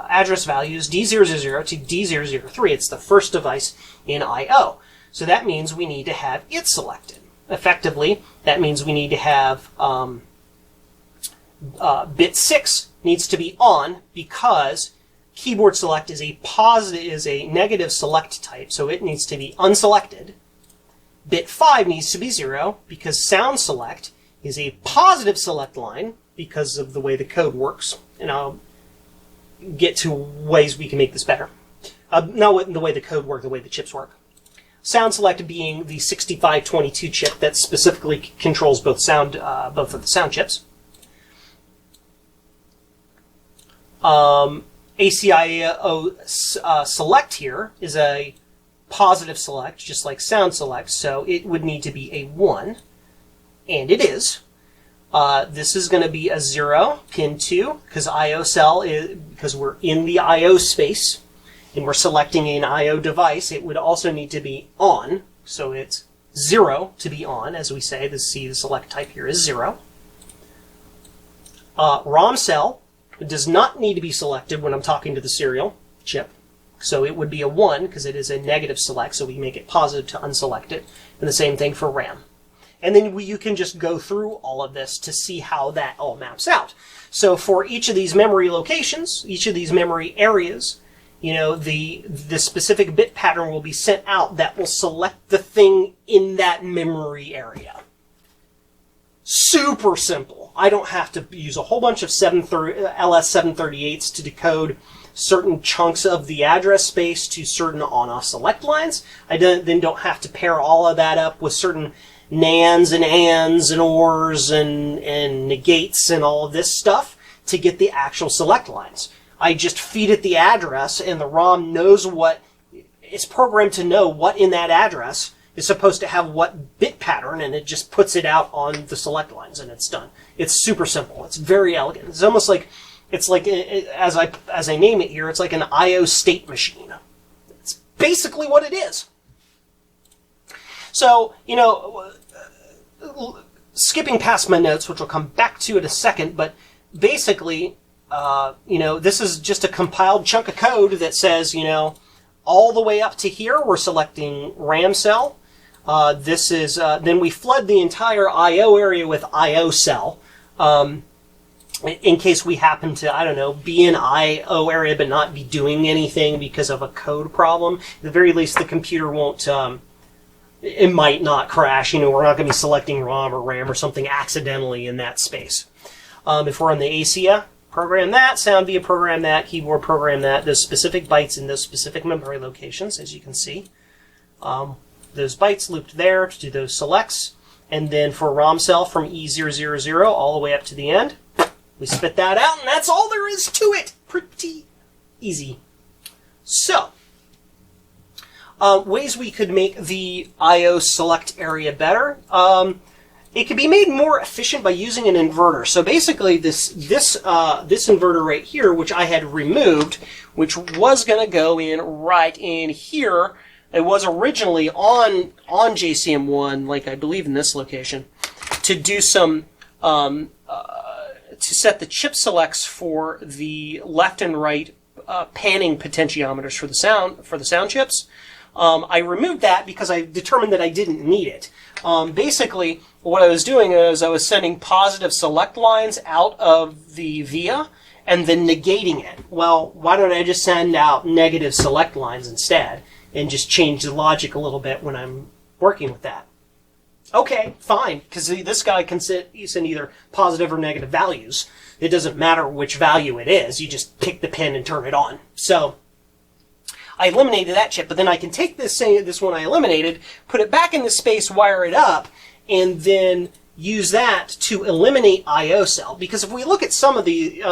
address values D000 to D003. It's the first device in I/O. So that means we need to have it selected. Effectively, that means we need to have bit 6 needs to be on because keyboard select is a negative select type, so it needs to be unselected. Bit 5 needs to be 0 because sound select is a positive select line because of the way the code works. And I'll get to ways we can make this better. Not the way the code works, the way the chips work. Sound select being the 6522 chip that specifically controls both of the sound chips. ACIO select here is a positive select, just like sound select, so it would need to be a 1, and it is. This is going to be a 0, pin 2, because IO cell is, because we're in the IO space, and we're selecting an IO device, it would also need to be on, so it's 0 to be on, as we say. The select type here is 0. ROM cell does not need to be selected when I'm talking to the serial chip. So it would be a 1 because it is a negative select, so we make it positive to unselect it. And the same thing for RAM. And then you can just go through all of this to see how that all maps out. So for each of these memory locations, each of these memory areas, the specific bit pattern will be sent out that will select the thing in that memory area. Super simple. I don't have to use a whole bunch of LS738s to decode certain chunks of the address space to certain on-off select lines. I then don't have to pair all of that up with certain nans and ands and ors and negates and all of this stuff to get the actual select lines. I just feed it the address, and the ROM knows what it's programmed to know what in that address is supposed to have what bit pattern, and it just puts it out on the select lines, and it's done. It's super simple. It's very elegant. It's almost like, as I name it here, it's like an I/O state machine. It's basically what it is. So, skipping past my notes, which we'll come back to in a second, but basically, this is just a compiled chunk of code that says, all the way up to here, we're selecting RAM cell. This is, then we flood the entire I/O area with I/O cell. In case we happen to, be in I/O area but not be doing anything because of a code problem. At the very least, the computer won't, it might not crash. We're not going to be selecting ROM or RAM or something accidentally in that space. If we're on the ACIA, program that, sound via program that, keyboard program that, those specific bytes in those specific memory locations, as you can see. Those bytes looped there to do those selects. And then for ROM cell from E000 all the way up to the end, we spit that out, and that's all there is to it. Pretty easy. So, ways we could make the I/O select area better. It could be made more efficient by using an inverter. So basically, this inverter right here, which I had removed, which was going to go in right in here. It was originally on JCM-1, like I believe in this location, to do some to set the chip selects for the left and right panning potentiometers for the sound chips. I removed that because I determined that I didn't need it. Basically, what I was doing is I was sending positive select lines out of the via and then negating it. Well, why don't I just send out negative select lines instead and just change the logic a little bit when I'm working with that? Okay, fine, because this guy can send either positive or negative values. It doesn't matter which value it is. You just pick the pin and turn it on. So I eliminated that chip, but then I can take this one I eliminated, put it back in the space, wire it up, and then use that to eliminate I/O cell. Because if we look at some of these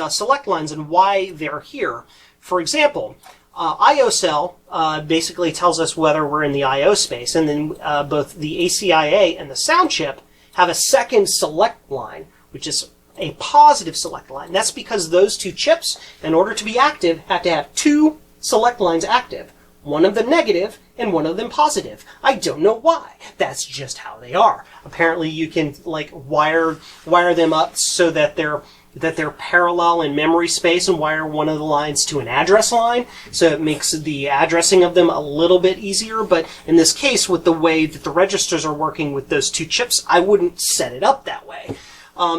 select lines and why they're here, for example, I/O cell basically tells us whether we're in the I/O space, and then both the ACIA and the sound chip have a second select line, which is a positive select line. That's because those two chips, in order to be active, have to have two select lines active. One of them negative and one of them positive. I don't know why. That's just how they are. Apparently you can like wire them up so that they're parallel in memory space and wire one of the lines to an address line, so it makes the addressing of them a little bit easier. But in this case, with the way that the registers are working with those two chips, I wouldn't set it up that way.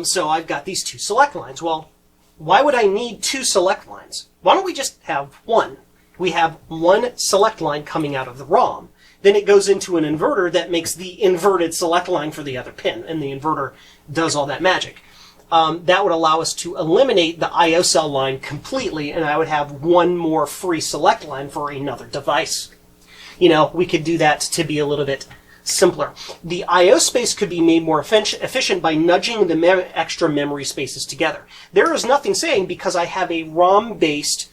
So I've got these two select lines. Well, why would I need two select lines? Why don't we just have one? We have one select line coming out of the ROM. Then it goes into an inverter that makes the inverted select line for the other pin, and the inverter does all that magic. That would allow us to eliminate the I/O cell line completely, and I would have one more free select line for another device. You know, we could do that to be a little bit simpler. The I/O space could be made more efficient by nudging the extra memory spaces together. There is nothing saying, because I have a ROM-based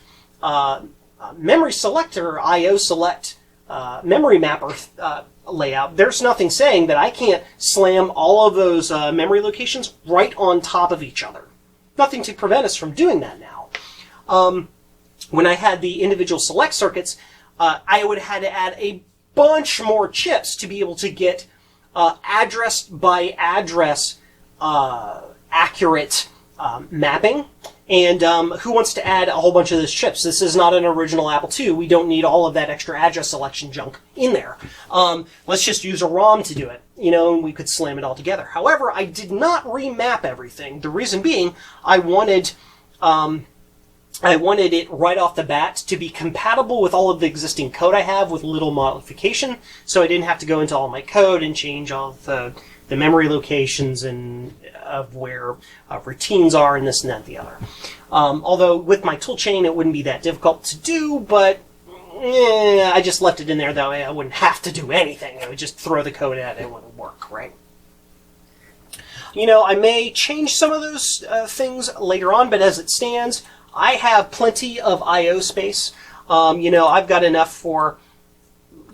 memory selector, I/O select memory mapper layout, there's nothing saying that I can't slam all of those memory locations right on top of each other. Nothing to prevent us from doing that now. When I had the individual select circuits, I would have had to add a bunch more chips to be able to get address by address accurate mapping. And who wants to add a whole bunch of those chips? This is not an original Apple II. We don't need all of that extra address selection junk in there. Let's just use a ROM to do it, you know, and we could slam it all together. However, I did not remap everything. The reason being, I wanted it right off the bat to be compatible with all of the existing code I have with little modification, so I didn't have to go into all my code and change all the memory locations and of where routines are and this and that and the other. Although with my toolchain it wouldn't be that difficult to do, but I just left it in there that way I wouldn't have to do anything. I would just throw the code at it and it would work, right? You know, I may change some of those things later on, but as it stands, I have plenty of I/O space. You know, I've got enough for,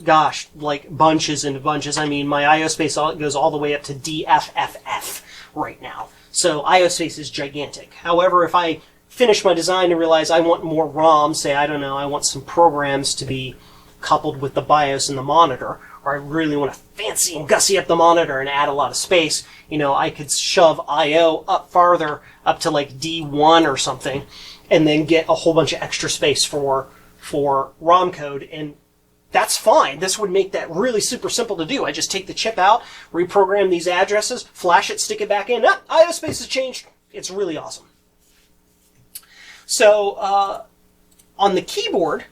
gosh, like bunches and bunches. I mean, my I/O space goes all the way up to DFFF right now. So I/O space is gigantic. However, if I finish my design and realize I want more ROM, say, I don't know, I want some programs to be coupled with the BIOS and the monitor, or I really want to fancy and gussy up the monitor and add a lot of space, you know, I could shove I/O up farther, up to like D1 or something, and then get a whole bunch of extra space for ROM code, and that's fine. This would make that really super simple to do. I just take the chip out, reprogram these addresses, flash it, stick it back in. I/O space has changed. It's really awesome. So on the keyboard,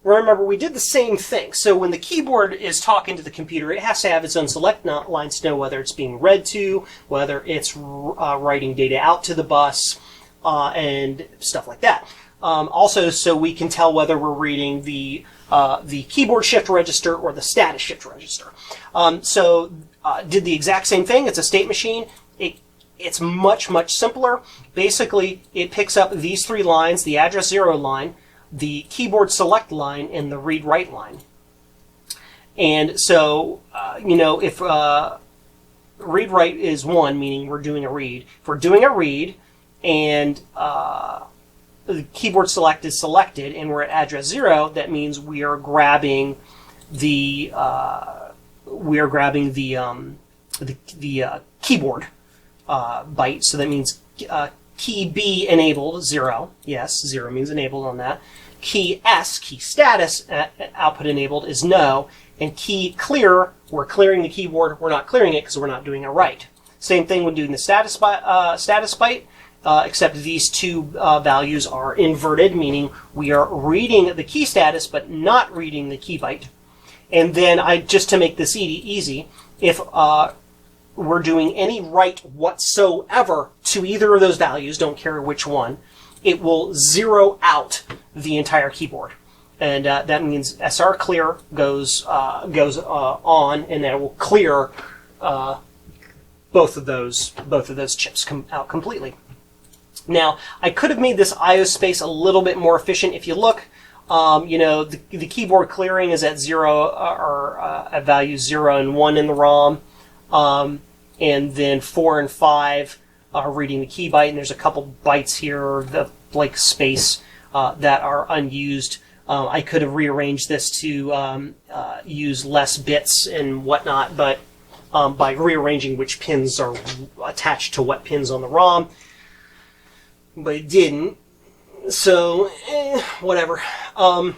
remember we did the same thing. So when the keyboard is talking to the computer, it has to have its own select lines to know whether it's being read to, whether it's writing data out to the bus, and stuff like that. Also, so we can tell whether we're reading the the keyboard shift register or the status shift register. Did the exact same thing. It's a state machine. It's much, much simpler. Basically, it picks up these three lines, the address 0 line, the keyboard select line, and the read-write line. And so, if read-write is 1, meaning we're doing a read. If we're doing a read and the keyboard select is selected and we're at address 0, that means we are grabbing the keyboard byte. So that means key B enabled 0. Yes, 0 means enabled on that. Key S, key status output enabled is no. And key clear, we're clearing the keyboard. We're not clearing it because we're not doing a write. Same thing when doing the status byte, except these two values are inverted, meaning we are reading the key status but not reading the key byte. And then just to make this easy, if we're doing any write whatsoever to either of those values, don't care which one, it will zero out the entire keyboard. And that means SR clear goes on, and then it will clear both of those chips out completely. Now, I could have made this I/O space a little bit more efficient. If you look, the keyboard clearing is at 0 or at values 0 and 1 in the ROM, and then 4 and 5 are reading the key byte, and there's a couple bytes here, the blank space that are unused. I could have rearranged this to use less bits and whatnot, but by rearranging which pins are attached to what pins on the ROM, but it didn't. So, whatever. But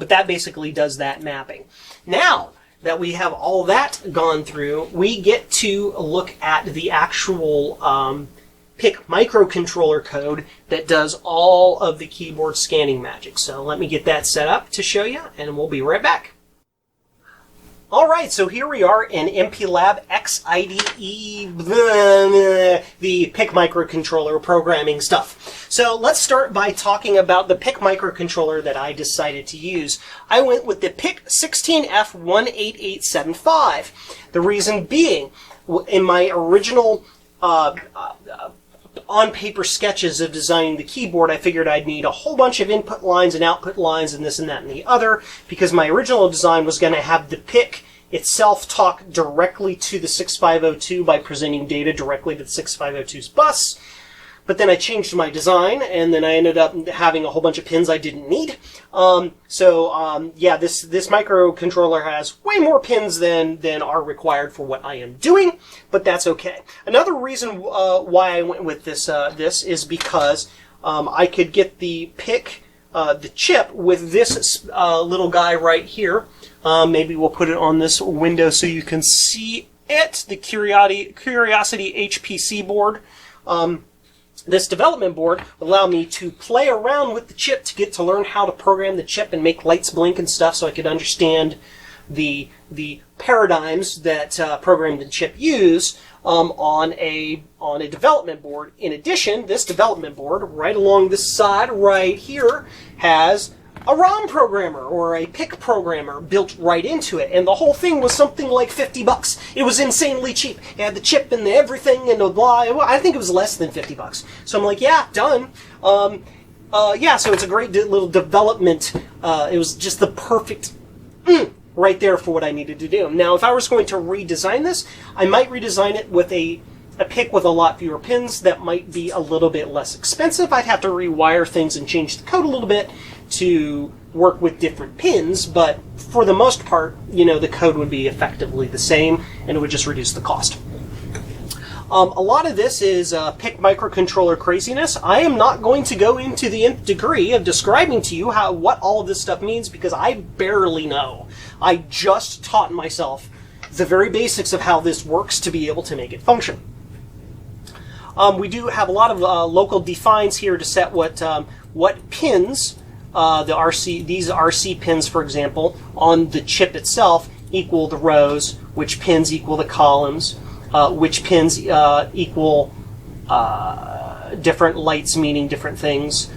that basically does that mapping. Now that we have all that gone through, we get to look at the actual PIC microcontroller code that does all of the keyboard scanning magic. So let me get that set up to show you, and we'll be right back. Alright, so here we are in MPLAB XIDE, the PIC microcontroller programming stuff. So let's start by talking about the PIC microcontroller that I decided to use. I went with the PIC 16F18875. The reason being, in my original on-paper sketches of designing the keyboard, I figured I'd need a whole bunch of input lines and output lines and this and that and the other, because my original design was going to have the PIC itself talk directly to the 6502 by presenting data directly to the 6502's bus. But then I changed my design, and then I ended up having a whole bunch of pins I didn't need. This microcontroller has way more pins than are required for what I am doing, but that's okay. Another reason why I went with this is because I could get the PIC, the chip, with this little guy right here. Maybe we'll put it on this window so you can see it. The Curiosity HPC board. This development board will allow me to play around with the chip to get to learn how to program the chip and make lights blink and stuff, so I could understand the paradigms that programming the chip use on a development board. In addition, this development board right along this side right here has a ROM programmer or a PIC programmer built right into it, and the whole thing was something like $50. It was insanely cheap. It had the chip and everything and blah. I think it was less than $50. So I'm like, yeah, done. So it's a great little development. It was just the perfect right there for what I needed to do. Now, if I was going to redesign this, I might redesign it with a PIC with a lot fewer pins. That might be a little bit less expensive. I'd have to rewire things and change the code a little bit to work with different pins, but for the most part, the code would be effectively the same, and it would just reduce the cost. A lot of this is PIC microcontroller craziness. I am not going to go into the nth degree of describing to you what all of this stuff means, because I barely know. I just taught myself the very basics of how this works to be able to make it function. We do have a lot of local defines here to set what pins, these RC pins, for example, on the chip itself equal the rows, which pins equal the columns, which pins equal different lights meaning different things.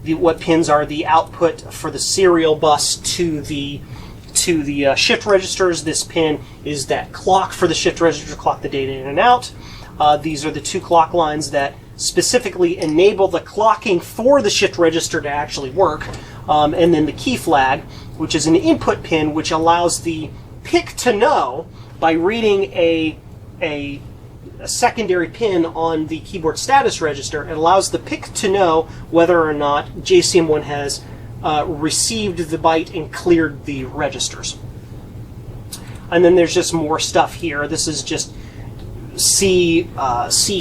what pins are the output for the serial bus to the shift registers. This pin is that clock for the shift register to clock the data in and out. These are the 2 clock lines that specifically enable the clocking for the shift register to actually work. And then the key flag, which is an input pin, which allows the PIC to know by reading a secondary pin on the keyboard status register. It allows the PIC to know whether or not JCM-1 has received the byte and cleared the registers. And then there's just more stuff here. This is just C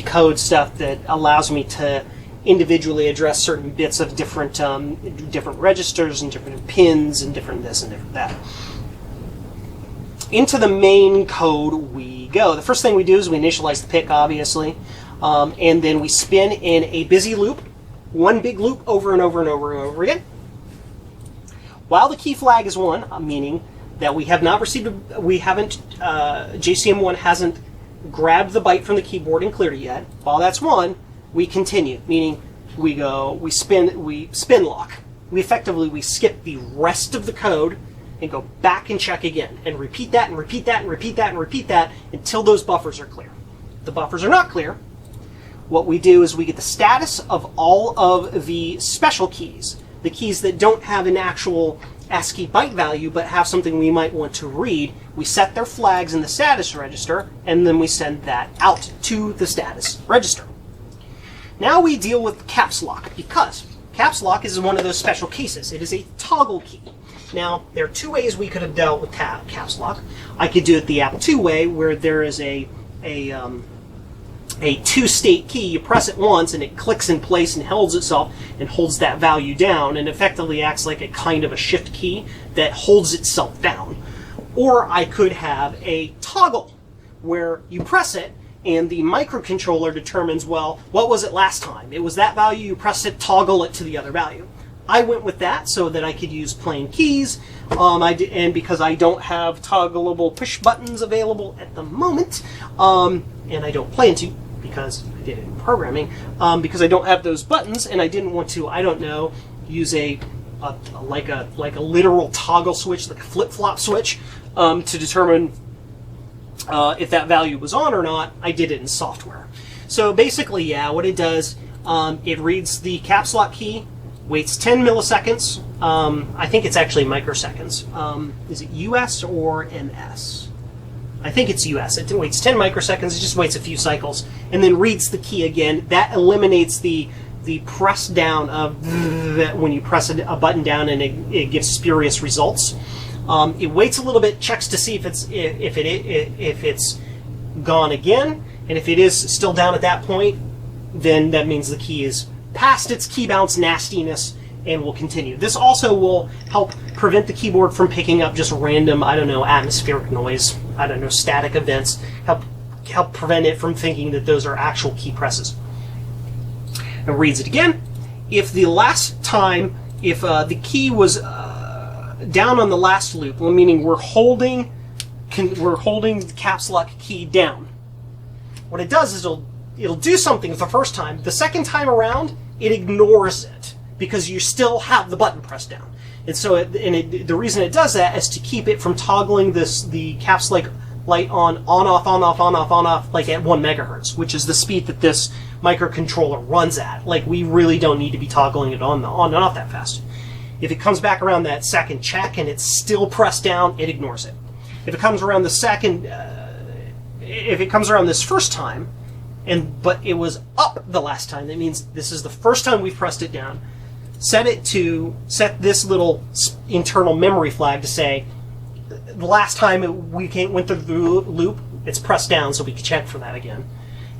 code stuff that allows me to individually address certain bits of different registers and different pins and different this and different that. Into the main code we go. The first thing we do is we initialize the PIC, obviously, and then we spin in a busy loop, one big loop over and over and over and over again. While the key flag is 1, meaning that we have not received, JCM-1 hasn't grabbed the byte from the keyboard and cleared it yet. While that's 1, we continue, meaning we spin lock. We skip the rest of the code and go back and check again, and repeat that and repeat that and repeat that and repeat that until those buffers are clear. If the buffers are not clear, what we do is we get the status of all of the special keys, the keys that don't have an actual ASCII byte value but have something we might want to read. We set their flags in the status register, and then we send that out to the status register. Now we deal with caps lock, because caps lock is one of those special cases. It is a toggle key. Now, there are 2 ways we could have dealt with caps lock. I could do it the Apple II way, where there is a 2-state key. You press it once, and it clicks in place and holds itself and holds that value down, and effectively acts like a kind of a shift key that holds itself down. Or I could have a toggle, where you press it, and the microcontroller determines, well, what was it last time? It was that value, you press it, toggle it to the other value. I went with that so that I could use plain keys, and because I don't have toggleable push buttons available at the moment, and I don't plan to, because I did it in programming, because I don't have those buttons, and I didn't want to, I don't know, use like a literal toggle switch, like a flip-flop switch, to determine if that value was on or not. I did it in software. So basically, yeah, what it does, it reads the caps lock key, waits 10 milliseconds. I think it's actually microseconds. Is it US or MS? I think it's US. It waits 10 microseconds. It just waits a few cycles, and then reads the key again. That eliminates the press down of when you press a button down and it gives spurious results. It waits a little bit, checks to see if it's gone again, and if it is still down at that point, then that means the key is past its key bounce nastiness and will continue. This also will help prevent the keyboard from picking up just random, I don't know, atmospheric noise, I don't know, static events. Help prevent it from thinking that those are actual key presses. It reads it again. If the last time, if the key was down on the last loop, meaning we're holding the caps lock key down, what it does is it'll do something the first time. The second time around, it ignores it because you still have the button pressed down. And so, the reason it does that is to keep it from toggling the caps lock light on off, like at 1 megahertz, which is the speed that this microcontroller runs at. Like, we really don't need to be toggling it on and off that fast. If it comes back around that second check and it's still pressed down, it ignores it. If it comes around this first time, but it was up the last time, that means this is the first time we've pressed it down. Set this little internal memory flag to say the last time we went through the loop, it's pressed down, so we can check for that again.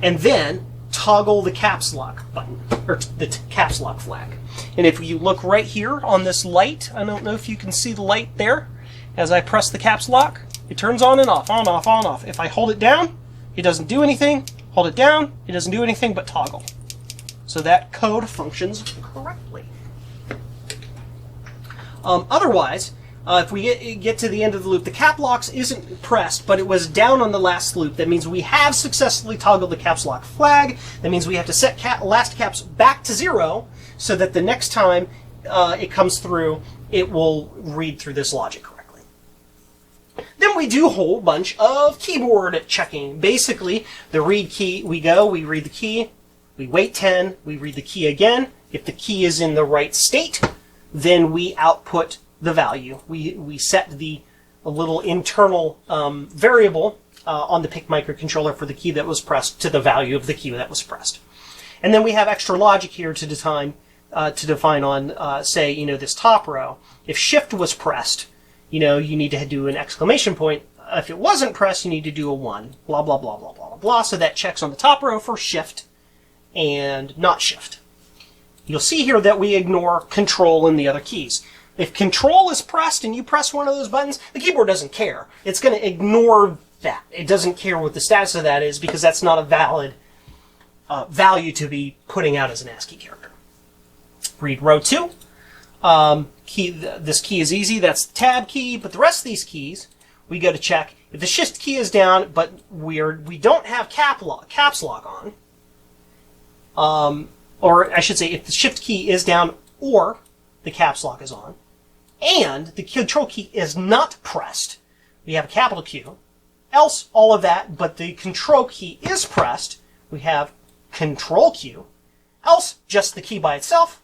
And then toggle the caps lock button, or the caps lock flag. And if you look right here on this light, I don't know if you can see the light there, as I press the caps lock, it turns on and off, on, off, on, off. If I hold it down, it doesn't do anything. Hold it down, it doesn't do anything but toggle. So that code functions correctly. Otherwise, if we get to the end of the loop, the cap locks isn't pressed, but it was down on the last loop. That means we have successfully toggled the caps lock flag. That means we have to set last caps back to 0, so that the next time it comes through, it will read through this logic correctly. Then we do a whole bunch of keyboard checking. Basically, the read key, we read the key, we wait 10, we read the key again. If the key is in the right state, then we output the value. We set a little internal variable on the PIC microcontroller for the key that was pressed to the value of the key that was pressed. And then we have extra logic here to define on, say, this top row. If shift was pressed, you need to do an exclamation point. If it wasn't pressed, you need to do a 1. Blah, blah, blah, blah, blah, blah. So that checks on the top row for shift and not shift. You'll see here that we ignore control and the other keys. If control is pressed and you press one of those buttons, the keyboard doesn't care. It's going to ignore that. It doesn't care what the status of that is because that's not a valid value to be putting out as an ASCII character. Read row 2. This key is easy. That's the tab key. But the rest of these keys, we go to check. If the shift key is down, but we don't have caps lock on, or I should say if the shift key is down or the caps lock is on, and the control key is not pressed, we have a capital Q. Else, all of that, but the control key is pressed, we have control Q. Else, just the key by itself,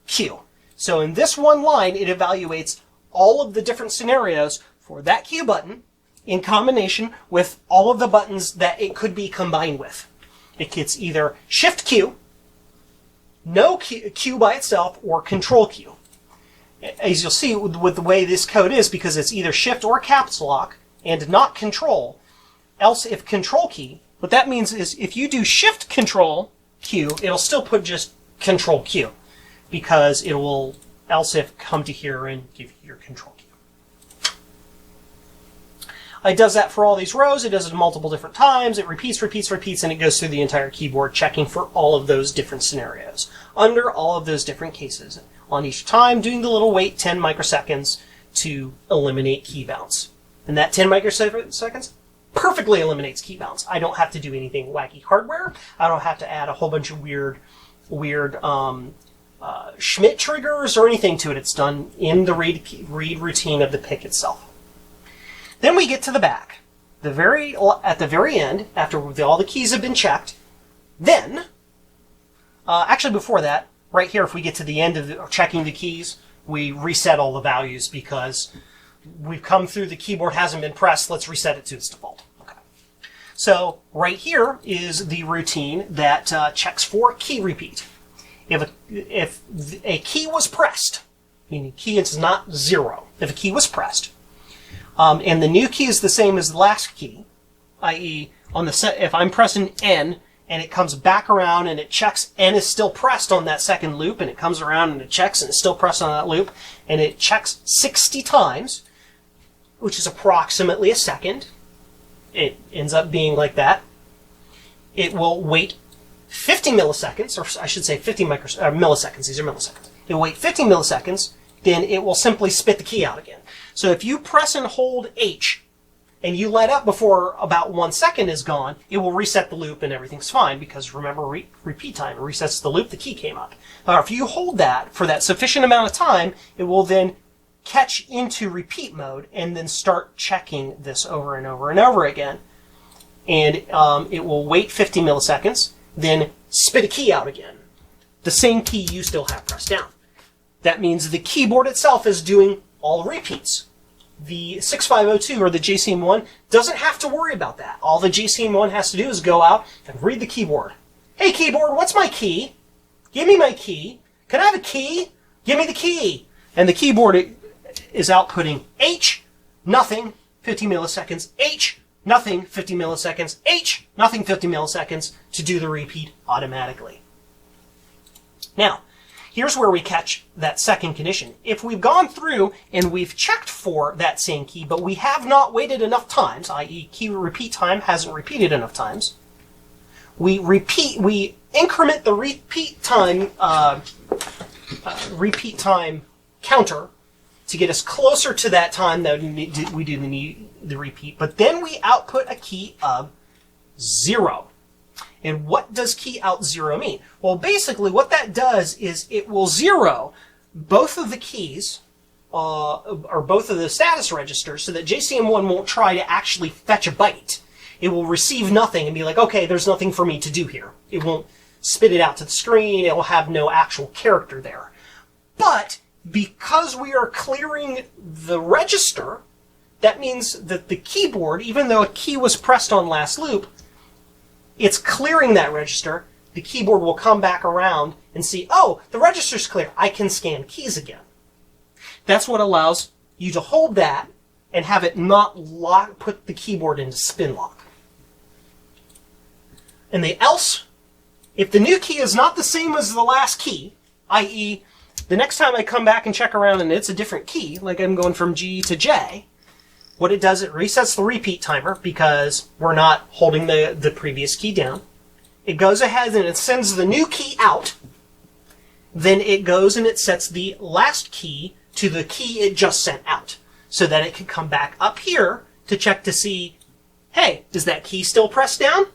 Q. So in this one line, it evaluates all of the different scenarios for that Q button in combination with all of the buttons that it could be combined with. It gets either shift Q, no Q by itself, or control Q. As you'll see with the way this code is, because it's either shift or caps lock and not control, else if control key, what that means is if you do shift control Q, it'll still put just control Q, because it will else if come to here and give you your control Q. It does that for all these rows. It does it multiple different times. It repeats, and it goes through the entire keyboard checking for all of those different scenarios under all of those different cases. On each time, doing the little wait 10 microseconds to eliminate key bounce. And that 10 microseconds perfectly eliminates key bounce. I don't have to do anything wacky hardware. I don't have to add a whole bunch of weird Schmidt triggers or anything to it. It's done in the read routine of the PIC itself. Then we get to the back. At the very end, after all the keys have been checked, then, actually before that, right here, if we get to the end of checking the keys, we reset all the values because we've come through, the keyboard hasn't been pressed, let's reset it to its default. Okay. So right here is the routine that checks for key repeat. If a key was pressed, meaning key is not 0, if a key was pressed, and the new key is the same as the last key, i.e. if I'm pressing N, and it comes back around and it checks, N is still pressed on that second loop, and it comes around and it checks and it's still pressed on that loop, and it checks 60 times, which is approximately a second. It ends up being like that. It will wait 50 milliseconds, or I should say 50 milliseconds, these are milliseconds. It will wait 50 milliseconds, then it will simply spit the key out again. So if you press and hold H, and you let up before about 1 second is gone, it will reset the loop and everything's fine, because remember repeat time, it resets the loop, the key came up. Now if you hold that for that sufficient amount of time, it will then catch into repeat mode and then start checking this over and over and over again. And it will wait 50 milliseconds, then spit a key out again. The same key you still have pressed down. That means the keyboard itself is doing all the repeats. The 6502 or the JCM-1 doesn't have to worry about that. All the JCM-1 has to do is go out and read the keyboard. Hey keyboard, what's my key? Give me my key. Can I have a key? Give me the key. And the keyboard is outputting H, nothing, 50 milliseconds, H, nothing, 50 milliseconds, H, nothing, 50 milliseconds to do the repeat automatically. Now, here's where we catch that second condition. If we've gone through and we've checked for that same key, but we have not waited enough times, i.e. key repeat time hasn't repeated enough times, we increment the repeat time counter to get us closer to that time that we do the repeat, but then we output a key of 0. And what does key out 0 mean? Well, basically what that does is it will zero both of the keys, or both of the status registers, so that JCM-1 won't try to actually fetch a byte. It will receive nothing and be like, okay, there's nothing for me to do here. It won't spit it out to the screen. It will have no actual character there. But because we are clearing the register, that means that the keyboard, even though a key was pressed on last loop, it's clearing that register. The keyboard will come back around and see, oh, the register's clear. I can scan keys again. That's what allows you to hold that and have it not put the keyboard into spin lock. And the else, if the new key is not the same as the last key, i.e., the next time I come back and check around and it's a different key, like I'm going from G to J, what it does, it resets the repeat timer because we're not holding the previous key down. It goes ahead and it sends the new key out. Then it goes and it sets the last key to the key it just sent out so that it can come back up here to check to see, hey, is that key still pressed down?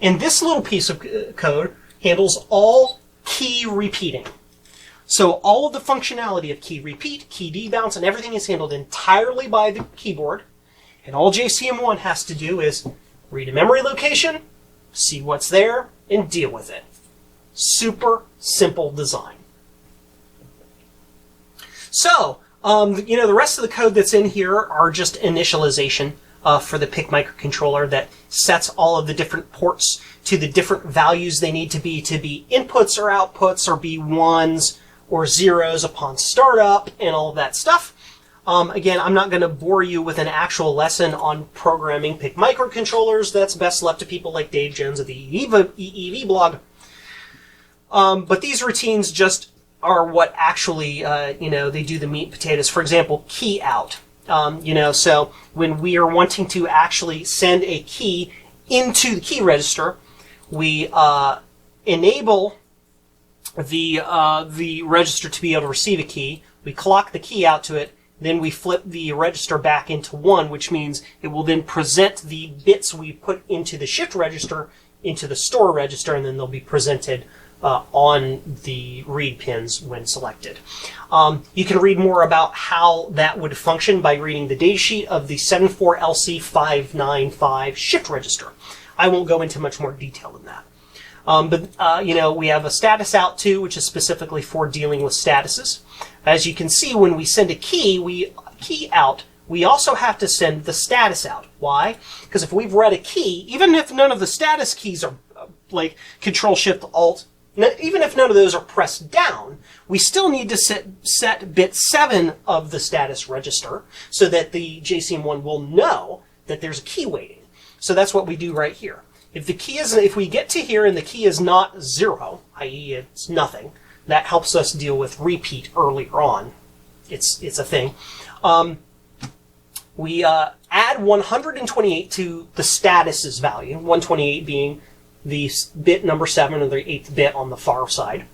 And this little piece of code handles all key repeating. So all of the functionality of key repeat, key debounce, and everything is handled entirely by the keyboard. And all JCM-1 has to do is read a memory location, see what's there, and deal with it. Super simple design. So, the rest of the code that's in here are just initialization for the PIC microcontroller that sets all of the different ports to the different values they need to be inputs or outputs or be ones or zeros upon startup and all of that stuff. Again, I'm not going to bore you with an actual lesson on programming PIC microcontrollers. That's best left to people like Dave Jones of the EEV blog. But these routines just are what actually, they do the meat and potatoes. For example, key out. So when we are wanting to actually send a key into the key register, we enable the register to be able to receive a key. We clock the key out to it. Then we flip the register back into 1, which means it will then present the bits we put into the shift register into the store register, and then they'll be presented on the read pins when selected. You can read more about how that would function by reading the datasheet of the 74LC595 shift register. I won't go into much more detail than that. We have a status out too, which is specifically for dealing with statuses. As you can see, when we send a key out, we also have to send the status out. Why? Because if we've read a key, even if none of the status keys are like Control-Shift-Alt, even if none of those are pressed down, we still need to set bit 7 of the status register so that the JCM-1 will know that there's a key waiting. So that's what we do right here. If we get to here and the key is not 0, i.e. it's nothing, that helps us deal with repeat earlier on. It's a thing. We add 128 to the status's value, 128 being the bit number 7 or the 8th bit on the far side.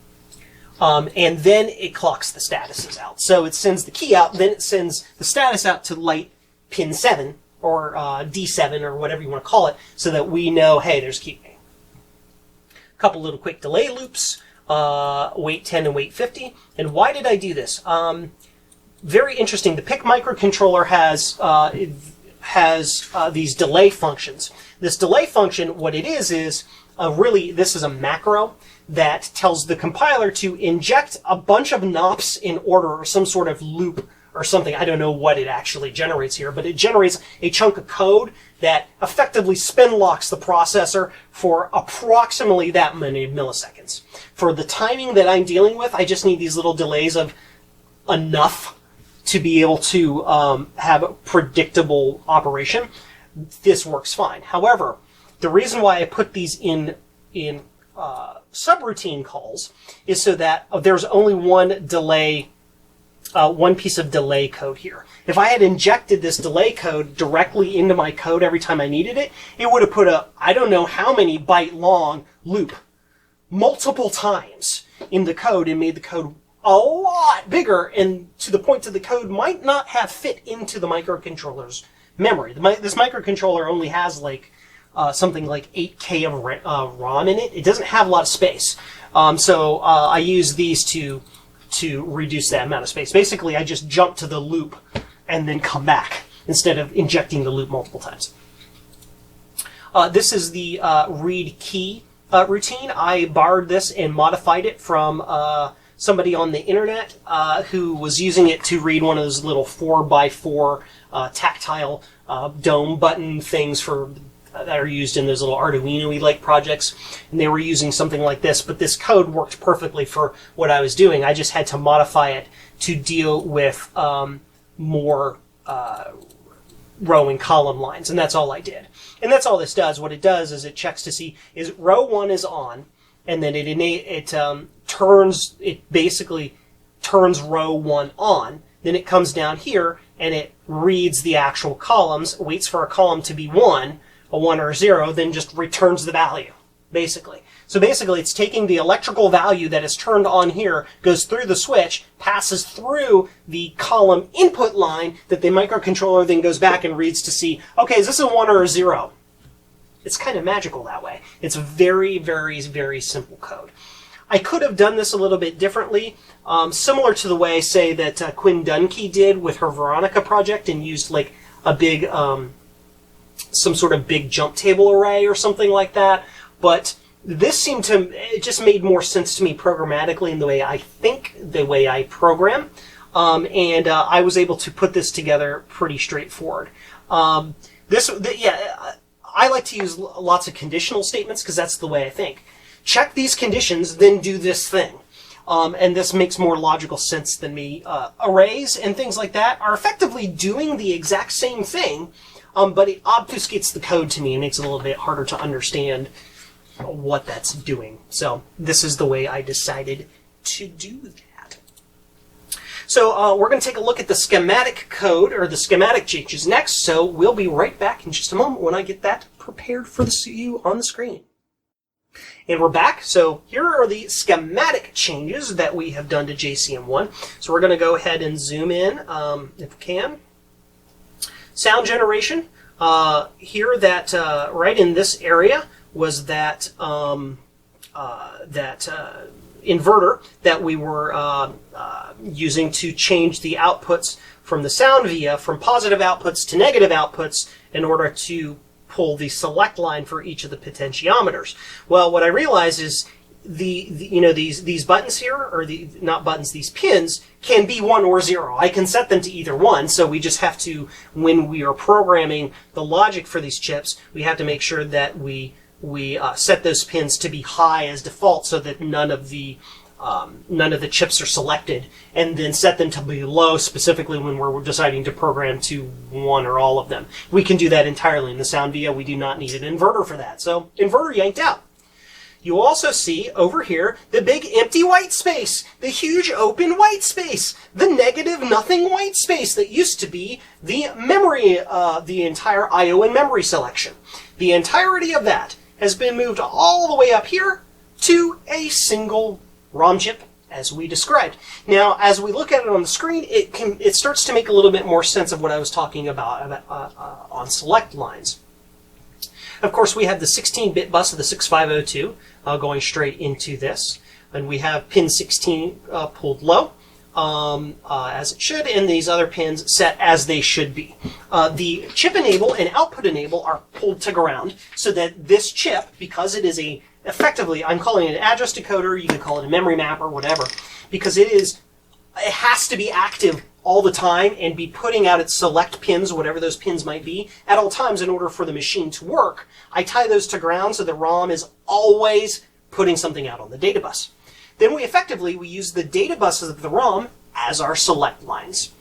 And then it clocks the statuses out. So it sends the key out, then it sends the status out to light pin 7 or D7 or whatever you want to call it, so that we know, hey, there's key waiting. A couple little quick delay loops, wait 10 and wait 50. And why did I do this? Very interesting. The PIC microcontroller has these delay functions. This delay function, what it is really, this is a macro that tells the compiler to inject a bunch of nops in order or some sort of loop or something. I don't know what it actually generates here, but it generates a chunk of code that effectively spin locks the processor for approximately that many milliseconds. For the timing that I'm dealing with, I just need these little delays of enough to be able to have a predictable operation. This works fine. However, the reason why I put these in subroutine calls is so that there's only one delay, one piece of delay code here. If I had injected this delay code directly into my code every time I needed it, it would have put a, I don't know how many byte long loop multiple times in the code and made the code a lot bigger, and to the point that the code might not have fit into the microcontroller's memory. This microcontroller only has like something like 8K of ROM in it. It doesn't have a lot of space. So I use these to reduce that amount of space. Basically, I just jump to the loop and then come back instead of injecting the loop multiple times. This is the read key routine. I borrowed this and modified it from somebody on the internet who was using it to read one of those little 4x4 tactile dome button things that are used in those little Arduino-y like projects. And they were using something like this, but this code worked perfectly for what I was doing. I just had to modify it to deal with more row and column lines, and that's all I did. And that's all this does. What it does is it checks to see is row 1 is on, and then it basically turns row 1 on. Then it comes down here and it reads the actual columns, waits for a column to be 1, a 1 or a 0, then just returns the value, basically. So basically it's taking the electrical value that is turned on here, goes through the switch, passes through the column input line that the microcontroller then goes back and reads to see, okay, is this a 1 or a 0? It's kind of magical that way. It's very, very, very simple code. I could have done this a little bit differently, similar to the way, say, that Quinn Dunke did with her Veronica project and used like a big, some sort of big jump table array or something like that. But this it just made more sense to me programmatically in the way I think, the way I program. And I was able to put this together pretty straightforward. I like to use lots of conditional statements because that's the way I think. Check these conditions, then do this thing. And this makes more logical sense than me. Arrays and things like that are effectively doing the exact same thing, but it obfuscates the code to me and makes it a little bit harder to understand what that's doing. So this is the way I decided to do that. So we're going to take a look at the schematic code, or the schematic changes next, so we'll be right back in just a moment when I get that prepared for you on the screen. And we're back. So here are the schematic changes that we have done to JCM-1. So we're going to go ahead and zoom in, if we can. Sound generation. Here, that right in this area was that inverter that we were using to change the outputs from the sound via from positive outputs to negative outputs in order to pull the select line for each of the potentiometers. Well, what I realized is these buttons here, or not buttons, these pins can be 1 or 0. I can set them to either one, so we just have to, when we are programming the logic for these chips, we have to make sure that we set those pins to be high as default so that none of the chips are selected, and then set them to be low specifically when we're deciding to program to one or all of them. We can do that entirely in the sound via. We do not need an inverter for that. So inverter yanked out. You also see over here the big empty white space, the huge open white space, the negative nothing white space that used to be the memory, the entire I/O and memory selection. The entirety of that has been moved all the way up here to a single ROM chip, as we described. Now, as we look at it on the screen, it starts to make a little bit more sense of what I was talking about on select lines. Of course, we have the 16-bit bus of the 6502 going straight into this, and we have pin 16 pulled low, as it should, and these other pins set as they should be. The chip enable and output enable are pulled to ground, so that this chip, because it is effectively, I'm calling it an address decoder, you could call it a memory map or whatever, because it has to be active all the time and be putting out its select pins, whatever those pins might be, at all times in order for the machine to work. I tie those to ground so the ROM is always putting something out on the data bus. Then we use the data buses of the ROM as our select lines.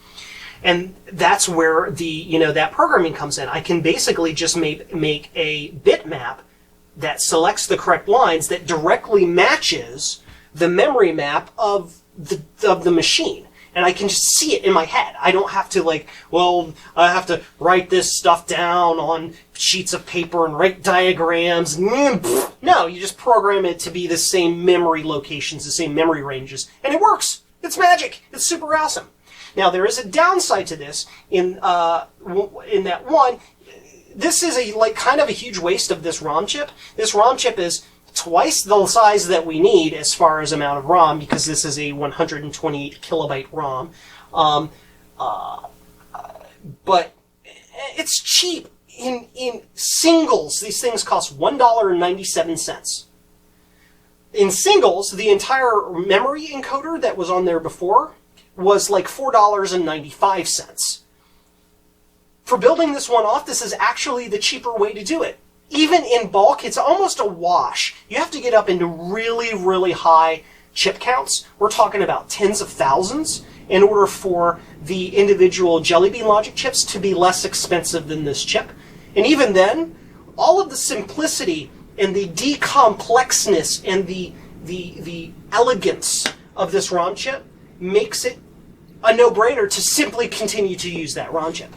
And that's where that programming comes in. I can basically just make a bitmap that selects the correct lines that directly matches the memory map of the machine. And I can just see it in my head. I don't have to I have to write this stuff down on sheets of paper and write diagrams. No, you just program it to be the same memory locations, the same memory ranges, and it works. It's magic. It's super awesome. Now, there is a downside to this in that one, this is kind of a huge waste of this ROM chip. This ROM chip is twice the size that we need as far as amount of ROM, because this is a 128 kilobyte ROM. But it's cheap. In singles, these things cost $1.97. In singles, the entire memory encoder that was on there before was like $4.95. For building this one off, this is actually the cheaper way to do it. Even in bulk, it's almost a wash. You have to get up into really, really high chip counts. We're talking about tens of thousands in order for the individual Jelly Bean logic chips to be less expensive than this chip. And even then, all of the simplicity and the decomplexness and the elegance of this ROM chip makes it a no-brainer to simply continue to use that ROM chip.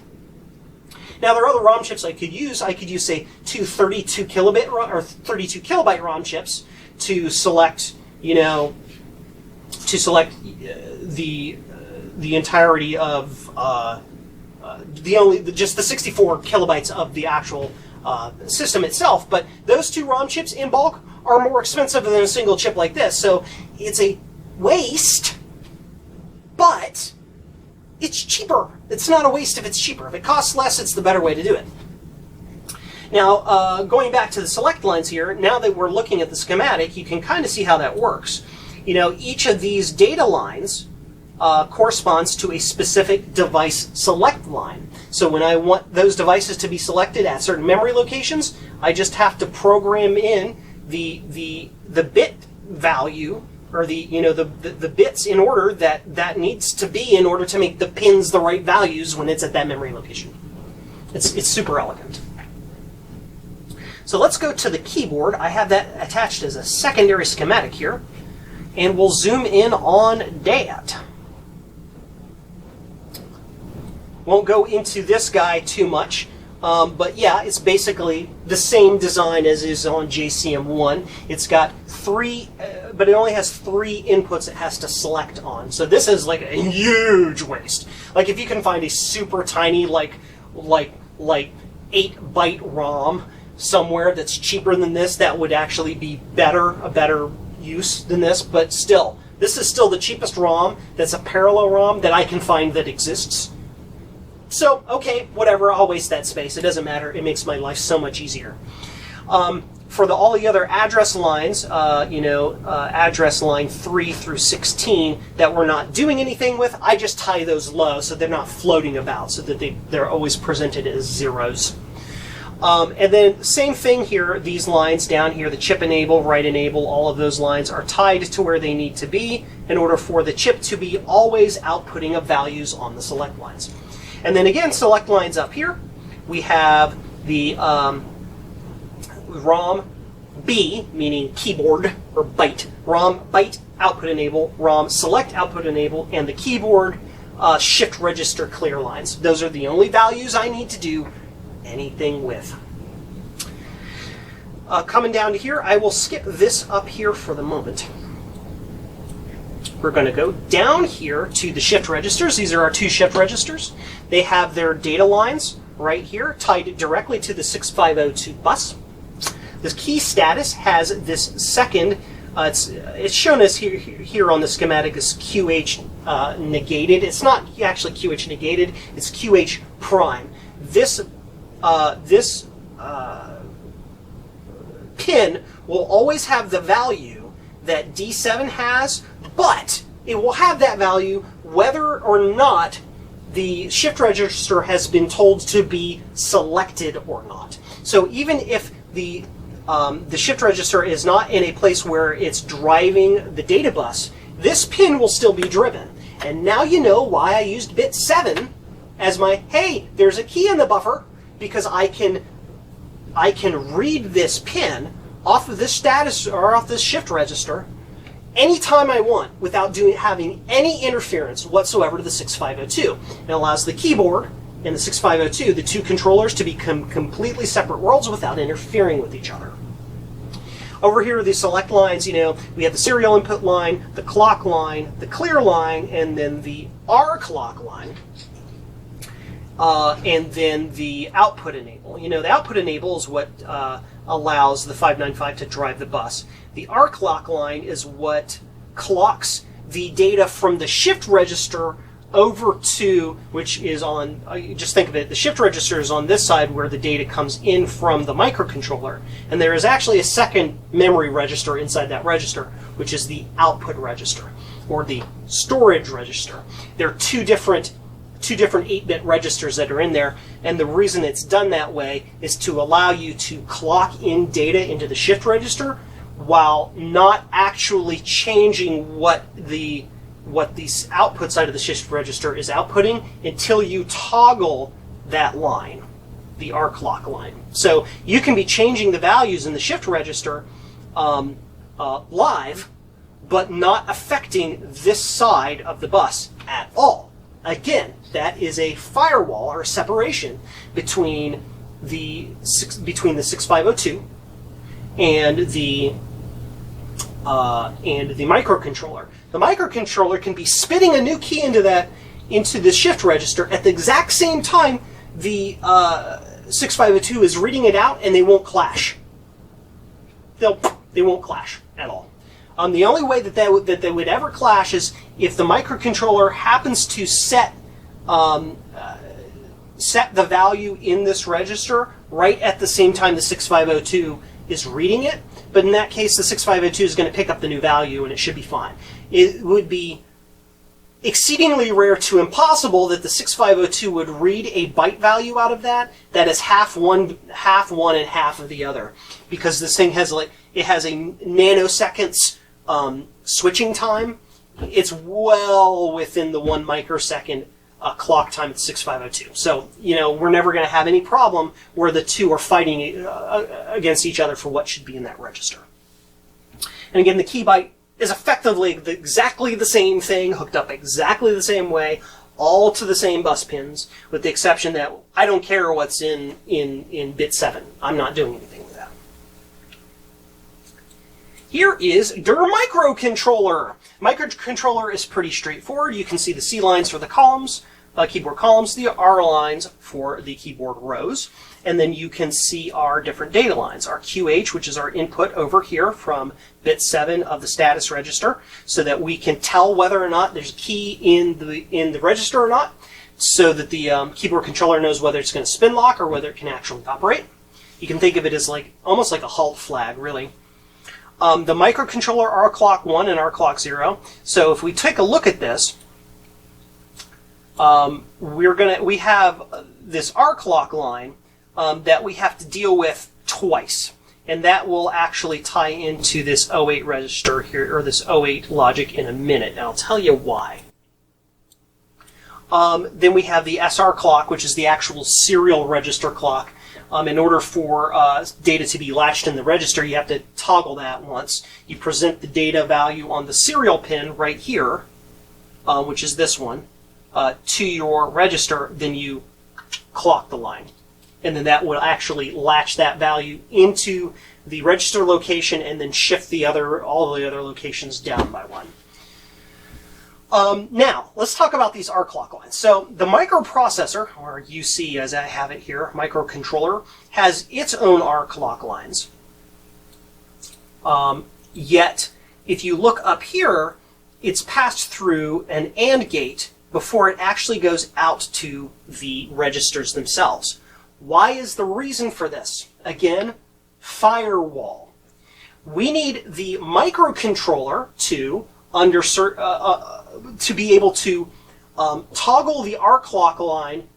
Now, there are other ROM chips I could use. I could use, say, two 32 kilobyte ROM chips to select, the entirety of just the 64 kilobytes of the actual system itself. But those two ROM chips in bulk are more expensive than a single chip like this, so it's a waste. But it's cheaper. It's not a waste if it's cheaper. If it costs less, it's the better way to do it. Now, going back to the select lines here, now that we're looking at the schematic, you can kind of see how that works. Each of these data lines corresponds to a specific device select line. So when I want those devices to be selected at certain memory locations, I just have to program in the bit value, or the bits in order that needs to be in order to make the pins the right values when it's at that memory location. It's super elegant. So let's go to the keyboard. I have that attached as a secondary schematic here, and we'll zoom in on that. Won't go into this guy too much. But yeah, it's basically the same design as is on JCM-1. It's got but it only has 3 inputs it has to select on. So this is like a huge waste. Like if you can find a super tiny, like 8-byte ROM somewhere that's cheaper than this, that would actually be a better use than this. But still, this is still the cheapest ROM that's a parallel ROM that I can find that exists. So, okay, whatever, I'll waste that space. It doesn't matter. It makes my life so much easier. For all the other address lines, address line 3 through 16 that we're not doing anything with, I just tie those low so they're not floating about, so that they're always presented as zeros. And then same thing here, these lines down here, the chip enable, write enable, all of those lines are tied to where they need to be in order for the chip to be always outputting of values on the select lines. And then again, select lines up here. We have the ROM B, meaning keyboard or byte. ROM byte output enable, ROM select output enable, and the keyboard shift register clear lines. Those are the only values I need to do anything with. Coming down to here, I will skip this up here for the moment. We're going to go down here to the shift registers. These are our 2 shift registers. They have their data lines right here tied directly to the 6502 bus. This key status has this second, it's shown as here on the schematic as QH negated. It's not actually QH negated, it's QH prime. This pin will always have the value that D7 has, but it will have that value whether or not the shift register has been told to be selected or not. So even if the shift register is not in a place where it's driving the data bus, this pin will still be driven. And now you know why I used bit 7 as my, hey, there's a key in the buffer, because I can read this pin off of this status or off this shift register anytime I want without having any interference whatsoever to the 6502. It allows the keyboard and the 6502, the 2 controllers, to become completely separate worlds without interfering with each other. Over here are the select lines. We have the serial input line, the clock line, the clear line, and then the R clock line. and then the output enable. You know, the output enable is what allows the 595 to drive the bus. The R clock line is what clocks the data from the shift register over to, which is on, just think of it, the shift register is on this side where the data comes in from the microcontroller. And there is actually a second memory register inside that register, which is the output register, or the storage register. There are two different 8-bit registers that are in there, and the reason it's done that way is to allow you to clock in data into the shift register while not actually changing what the output side of the shift register is outputting until you toggle that line, the R clock line. So you can be changing the values in the shift register live, but not affecting this side of the bus at all. Again, that is a firewall or a separation between the 6502 and the microcontroller. The microcontroller can be spitting a new key into the shift register at the exact same time the 6502 is reading it out, and they won't clash. They won't clash at all. The only way that they would ever clash is if the microcontroller happens to set the value in this register right at the same time the 6502 is reading it. But in that case, the 6502 is going to pick up the new value, and it should be fine. It would be exceedingly rare to impossible that the 6502 would read a byte value out of that is half one, and half of the other, because this thing has a nanoseconds switching time. It's well within the 1 microsecond clock time at 6502. So, you know, we're never going to have any problem where the two are fighting against each other for what should be in that register. And again, the key byte is effectively exactly the same thing, hooked up exactly the same way, all to the same bus pins, with the exception that I don't care what's in bit 7. I'm not doing anything with that. Here is der microcontroller. Microcontroller is pretty straightforward. You can see the C lines for the columns, keyboard columns, the R lines for the keyboard rows, and then you can see our different data lines. Our QH, which is our input over here from bit 7 of the status register, so that we can tell whether or not there's a key in the register or not, so that the keyboard controller knows whether it's going to spin lock or whether it can actually operate. You can think of it as almost like a halt flag, really. The microcontroller R clock 1 and R clock 0. So if we take a look at this, we have this R clock line that we have to deal with twice, and that will actually tie into this 08 register here, or this 08 logic, in a minute, and I'll tell you why. Then we have the SR clock, which is the actual serial register clock. In order for data to be latched in the register, you have to toggle that once. You present the data value on the serial pin right here, which is this one, to your register, then you clock the line. And then that will actually latch that value into the register location and then shift all the other locations down by one. Now, let's talk about these R clock lines. So the microprocessor, or UC as I have it here, microcontroller, has its own R clock lines. Yet, if you look up here, it's passed through an AND gate before it actually goes out to the registers themselves. Why is the reason for this? Again, firewall. We need the microcontroller to be able to toggle the R clock line.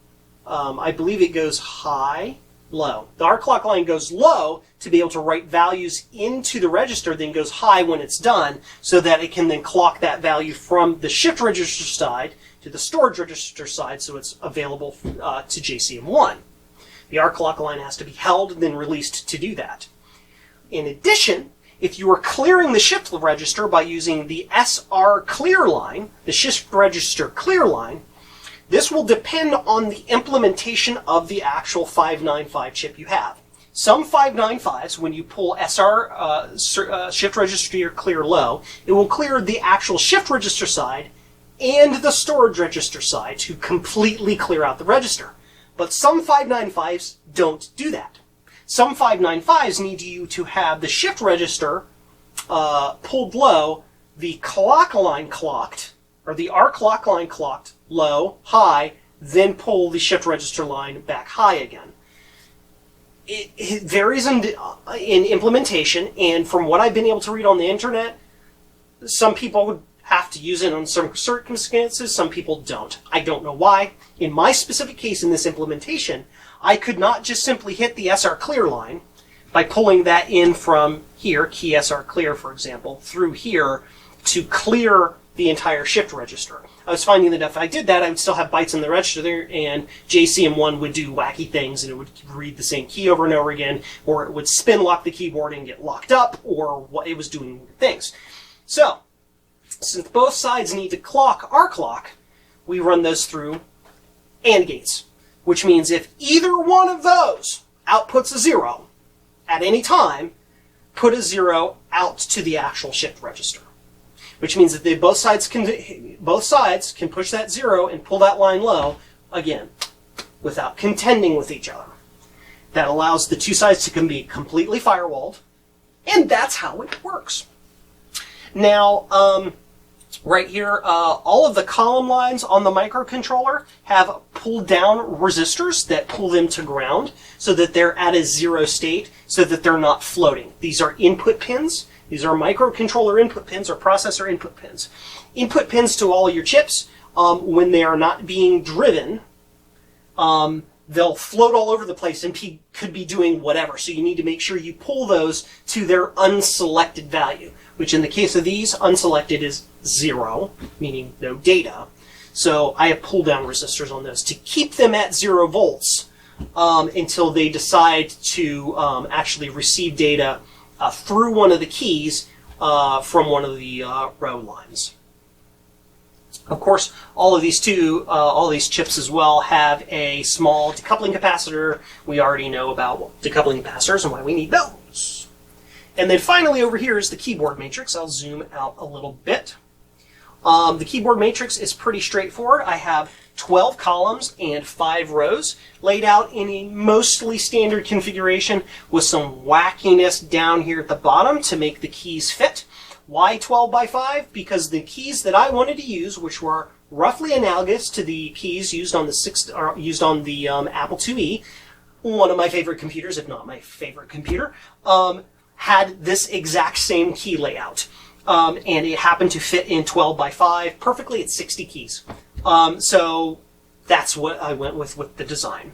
I believe it goes high, low. The R clock line goes low to be able to write values into the register, then goes high when it's done, so that it can then clock that value from the shift register side to the storage register side, so it's available to JCM-1. The R clock line has to be held and then released to do that. In addition, if you are clearing the shift register by using the SR clear line, the shift register clear line, this will depend on the implementation of the actual 595 chip you have. Some 595s, when you pull SR shift register clear low, it will clear the actual shift register side and the storage register side to completely clear out the register. But some 595s don't do that. Some 595s need you to have the shift register pulled low, the clock line clocked, or the R clock line clocked, low, high, then pull the shift register line back high again. It varies in implementation, and from what I've been able to read on the internet, some people would have to use it on certain circumstances, some people don't. I don't know why. In my specific case in this implementation, I could not just simply hit the SR clear line by pulling that in from here, key SR clear for example, through here to clear the entire shift register. I was finding that if I did that, I would still have bytes in the register there, and JCM-1 would do wacky things, and it would read the same key over and over again, or it would spin lock the keyboard and get locked up, or what it was doing weird things. So, since both sides need to clock our clock, we run those through AND gates, which means if either one of those outputs a 0 at any time, put a 0 out to the actual shift register. Which means that both sides can push that 0 and pull that line low, again, without contending with each other. That allows the two sides to be completely firewalled, and that's how it works. Now, right here, all of the column lines on the microcontroller have pulled down resistors that pull them to ground so that they're at a 0 state, so that they're not floating. These are input pins. These are microcontroller input pins or processor input pins. Input pins to all your chips, when they are not being driven, they'll float all over the place and could be doing whatever. So you need to make sure you pull those to their unselected value, which in the case of these, unselected is 0, meaning no data. So I have pull down resistors on those to keep them at 0 volts until they decide to actually receive data through one of the keys from one of the row lines. Of course, all of these chips as well have a small decoupling capacitor. We already know about decoupling capacitors and why we need those. And then finally over here is the keyboard matrix. I'll zoom out a little bit. The keyboard matrix is pretty straightforward. I have 12 columns and 5 rows laid out in a mostly standard configuration with some wackiness down here at the bottom to make the keys fit. Why 12 by 5? Because the keys that I wanted to use, which were roughly analogous to the keys used on the Apple IIe, one of my favorite computers, if not my favorite computer, had this exact same key layout. And it happened to fit in 12 by 5 perfectly at 60 keys. So that's what I went with the design.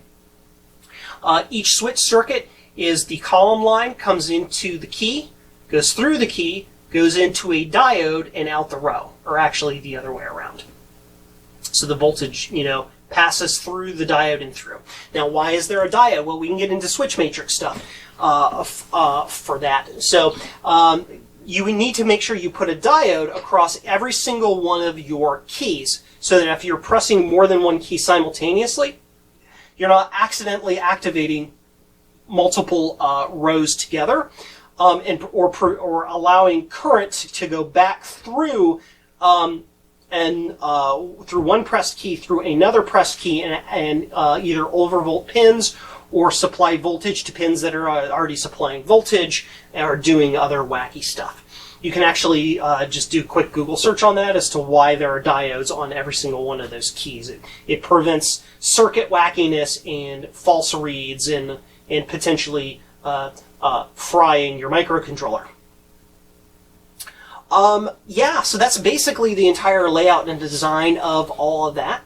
Each switch circuit is the column line, comes into the key, goes through the key, goes into a diode and out the row, or actually the other way around. So the voltage, passes through the diode and through. Now, why is there a diode? Well, we can get into switch matrix stuff for that. So you need to make sure you put a diode across every single one of your keys so that if you're pressing more than one key simultaneously, you're not accidentally activating multiple rows together or allowing current to go back through through one pressed key through another pressed key and either overvolt pins or supply voltage to pins that are already supplying voltage or doing other wacky stuff. You can actually just do a quick Google search on that as to why there are diodes on every single one of those keys. It prevents circuit wackiness and false reads and potentially frying your microcontroller. So that's basically the entire layout and design of all of that.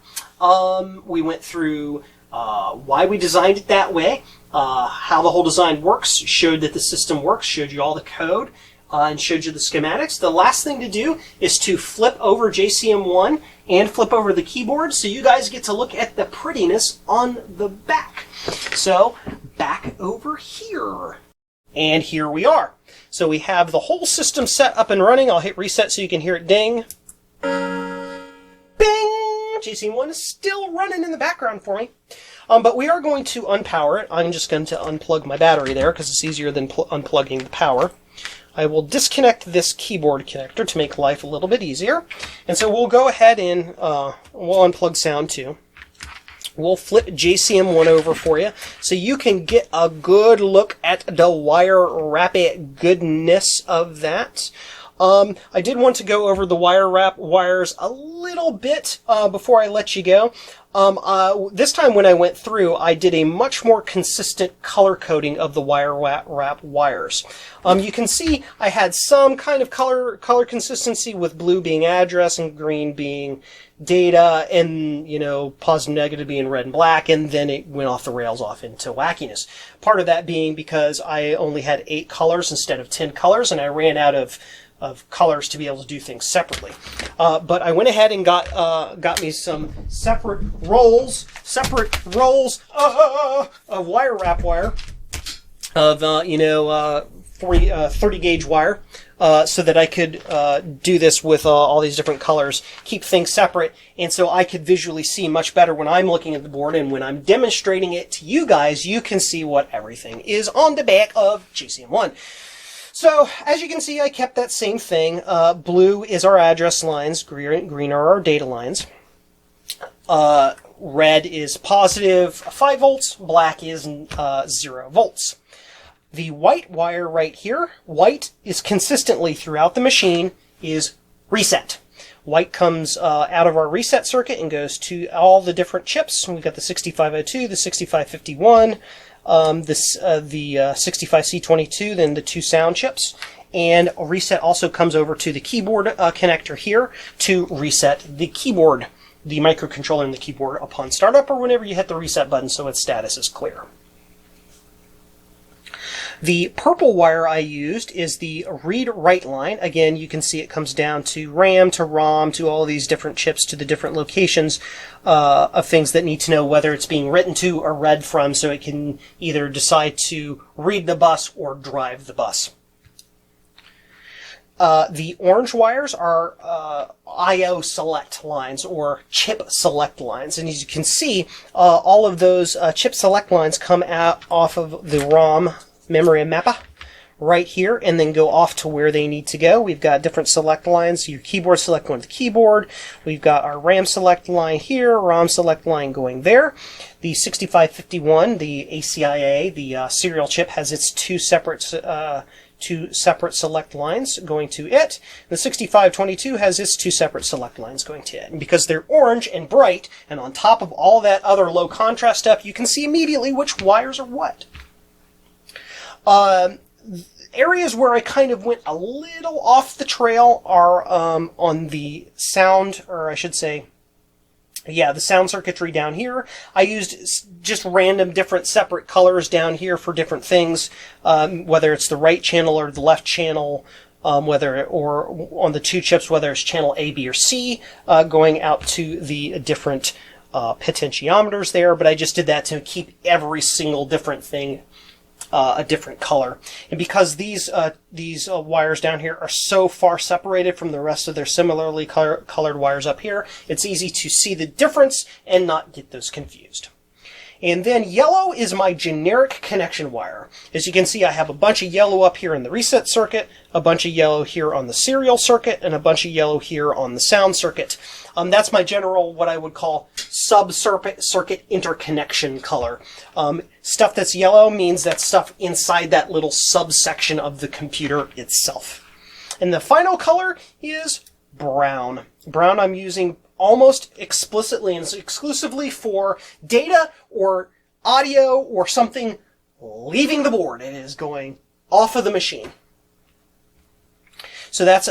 We went through why we designed it that way, how the whole design works, showed that the system works, showed you all the code, and showed you the schematics. The last thing to do is to flip over JCM-1 and flip over the keyboard so you guys get to look at the prettiness on the back. So, back over here. And here we are. So we have the whole system set up and running. I'll hit reset so you can hear it ding. Bing! JCM-1 is still running in the background for me. But we are going to unpower it. I'm just going to unplug my battery there because it's easier than unplugging the power. I will disconnect this keyboard connector to make life a little bit easier. And so we'll go ahead and we'll unplug sound too. We'll flip JCM-1 over for you so you can get a good look at the wire wrap goodness of that. I did want to go over the wire wrap wires a little bit before I let you go. This time when I went through, I did a much more consistent color coding of the wire wrap wires. You can see I had some kind of color consistency, with blue being address and green being data, and, you know, positive negative being red and black, and then it went off the rails off into wackiness. Part of that being because I only had 8 colors instead of 10 colors, and I ran out of colors to be able to do things separately. But I went ahead and got me some separate rolls of wire wrap wire, of 30 gauge wire, so that I could do this with all these different colors, keep things separate, and so I could visually see much better when I'm looking at the board, and when I'm demonstrating it to you guys, you can see what everything is on the back of JCM-1. So, as you can see, I kept that same thing. Blue is our address lines, green are our data lines. Red is positive 5 volts, black is 0 volts. The white wire right here, white is consistently throughout the machine, is reset. White comes out of our reset circuit and goes to all the different chips. We've got the 6502, the 6551, the 65C22, then the 2 sound chips, and a reset also comes over to the keyboard connector here to reset the keyboard, the microcontroller and the keyboard upon startup, or whenever you hit the reset button so its status is clear. The purple wire I used is the read-write line. Again, you can see it comes down to RAM, to ROM, to all these different chips, to the different locations of things that need to know whether it's being written to or read from, so it can either decide to read the bus or drive the bus. The orange wires are I/O select lines, or chip select lines, and as you can see, all of those chip select lines come out off of the ROM memory mapper right here, and then go off to where they need to go. We've got different select lines. Your keyboard select going to the keyboard. We've got our RAM select line here, ROM select line going there. The 6551, the ACIA, the serial chip, has its two separate select lines going to it. The 6522 has its 2 separate select lines going to it. And because they're orange and bright, and on top of all that other low contrast stuff, you can see immediately which wires are what. Areas where I kind of went a little off the trail are on the sound, or I should say, yeah, the sound circuitry down here. I used just random different separate colors down here for different things, whether it's the right channel or the left channel, or on the 2 chips, whether it's channel A, B, or C, going out to the different potentiometers there. But I just did that to keep every single different thing a different color. And because these wires down here are so far separated from the rest of their similarly colored wires up here, it's easy to see the difference and not get those confused. And then yellow is my generic connection wire. As you can see, I have a bunch of yellow up here in the reset circuit, a bunch of yellow here on the serial circuit, and a bunch of yellow here on the sound circuit. That's my general, what I would call, sub-circuit interconnection color. Stuff that's yellow means that stuff inside that little subsection of the computer itself. And the final color is brown. Brown I'm using almost explicitly and exclusively for data or audio or something leaving the board. It is going off of the machine. So that's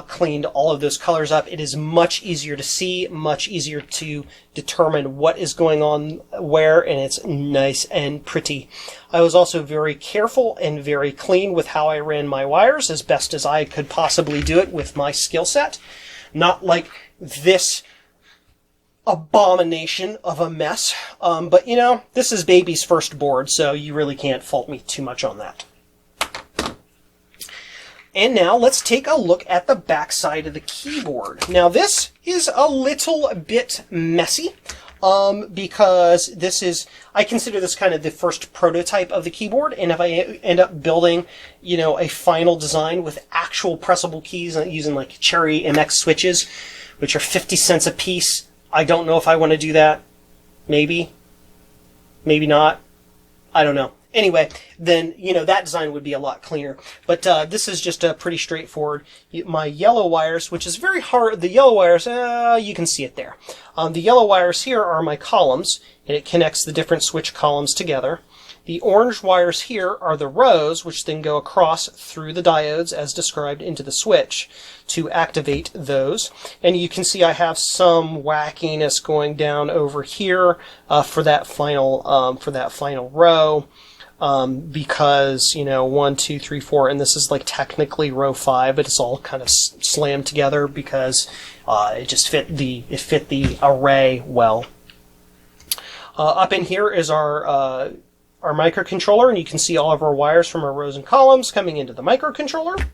cleaned all of those colors up. It is much easier to see, much easier to determine what is going on where, and it's nice and pretty. I was also very careful and very clean with how I ran my wires, as best as I could possibly do it with my skill set. Not like this abomination of a mess. But, you know, this is baby's first board, so you really can't fault me too much on that. And now let's take a look at the back side of the keyboard. Now this is a little bit messy, because this is, I consider this kind of the first prototype of the keyboard, and if I end up building, you know, a final design with actual pressable keys using like Cherry MX switches, which are 50 cents a piece, I don't know if I want to do that. maybe not. I don't know. Anyway, then, that design would be a lot cleaner. But this is just pretty straightforward. My yellow wires, which is very hard, the yellow wires, you can see it there. The yellow wires here are my columns, and it connects the different switch columns together. The orange wires here are the rows, which then go across through the diodes as described into the switch to activate those. And you can see I have some wackiness going down over here for that final row. Because, 1, 2, 3, 4, and this is like technically row 5, but it's all kind of slammed together because it just fit the array well. Up in here is our microcontroller, and you can see all of our wires from our rows and columns coming into the microcontroller.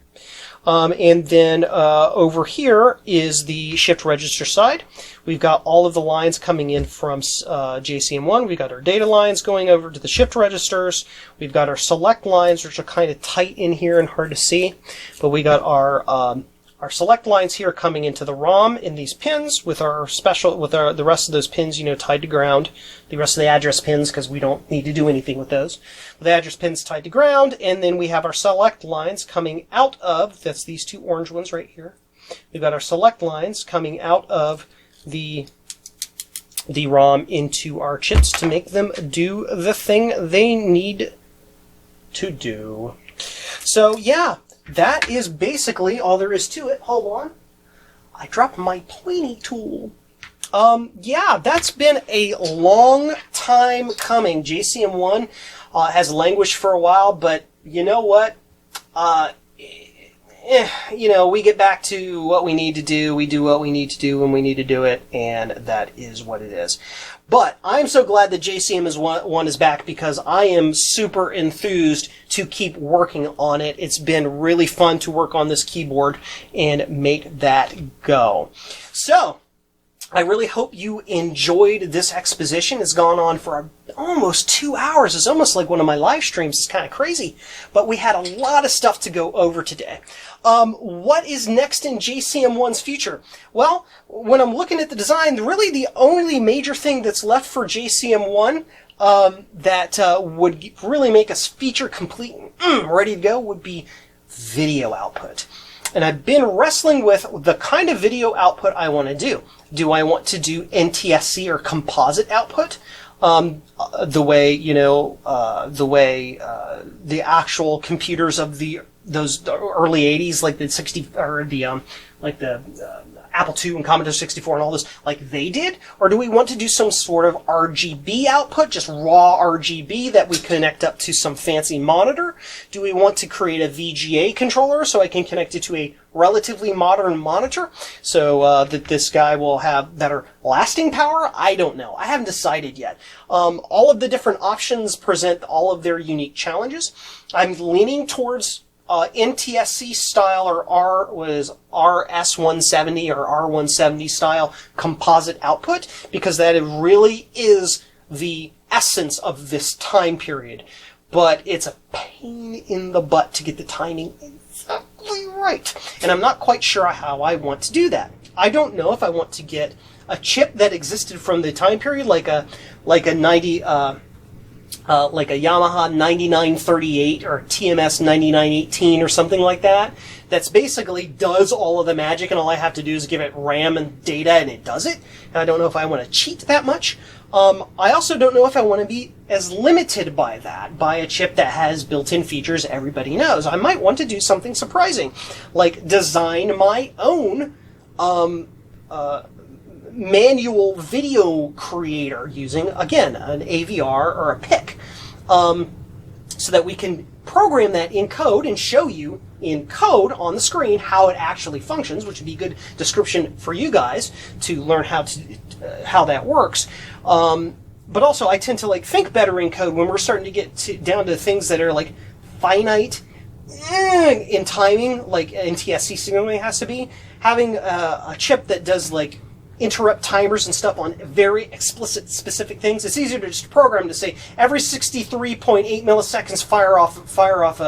And then over here is the shift register side. We've got all of the lines coming in from JCM-1. We've got our data lines going over to the shift registers. We've got our select lines, which are kind of tight in here and hard to see. But we got our select lines here coming into the ROM in these pins with the rest of those pins, tied to ground. The rest of the address pins, because we don't need to do anything with those. The address pins tied to ground, and then we have our select lines coming out of, that's these two orange ones right here. We've got our select lines coming out of the ROM into our chips to make them do the thing they need to do. So yeah, that is basically all there is to it. Hold on. I dropped my pointy tool. Yeah, that's been a long time coming. JCM-1 has languished for a while, but you know what? We get back to what we need to do. We do what we need to do when we need to do it, and that is what it is. But I'm so glad that JCM-1 is back because I am super enthused to keep working on it. It's been really fun to work on this keyboard and make that go. So, I really hope you enjoyed this exposition. It's gone on for almost 2 hours. It's almost like one of my live streams. It's kind of crazy. But we had a lot of stuff to go over today. What is next in JCM-1's future? Well, when I'm looking at the design, really the only major thing that's left for JCM-1 that would really make us feature complete and ready to go would be video output. And I've been wrestling with the kind of video output I want to do. Do I want to do NTSC or composite output? The way the actual computers of those early 80s, like the 60 or the Apple II and Commodore 64 and all this, like they did? Or do we want to do some sort of RGB output, just raw RGB that we connect up to some fancy monitor? Do we want to create a VGA controller so I can connect it to a relatively modern monitor so that this guy will have better lasting power? I don't know. I haven't decided yet. All of the different options present all of their unique challenges. I'm leaning towards NTSC style or RS170 or R170 style composite output, because that really is the essence of this time period. But it's a pain in the butt to get the timing exactly right. And I'm not quite sure how I want to do that. I don't know if I want to get a chip that existed from the time period, like a Yamaha 9938 or TMS 9918 or something like that. That's basically does all of the magic, and all I have to do is give it RAM and data, and it does it. And I don't know if I want to cheat that much. I also don't know if I want to be as limited by that, by a chip that has built-in features everybody knows. I might want to do something surprising, like design my own manual video creator using, again, an AVR or a PIC, so that we can program that in code and show you in code on the screen how it actually functions, which would be a good description for you guys to learn how that works. But also, I tend to think better in code when we're starting to get down to things that are like finite in timing, like NTSC signaling has to be. Having a chip that does interrupt timers and stuff on very explicit, specific things. It's easier to just program to say every 63.8 milliseconds fire off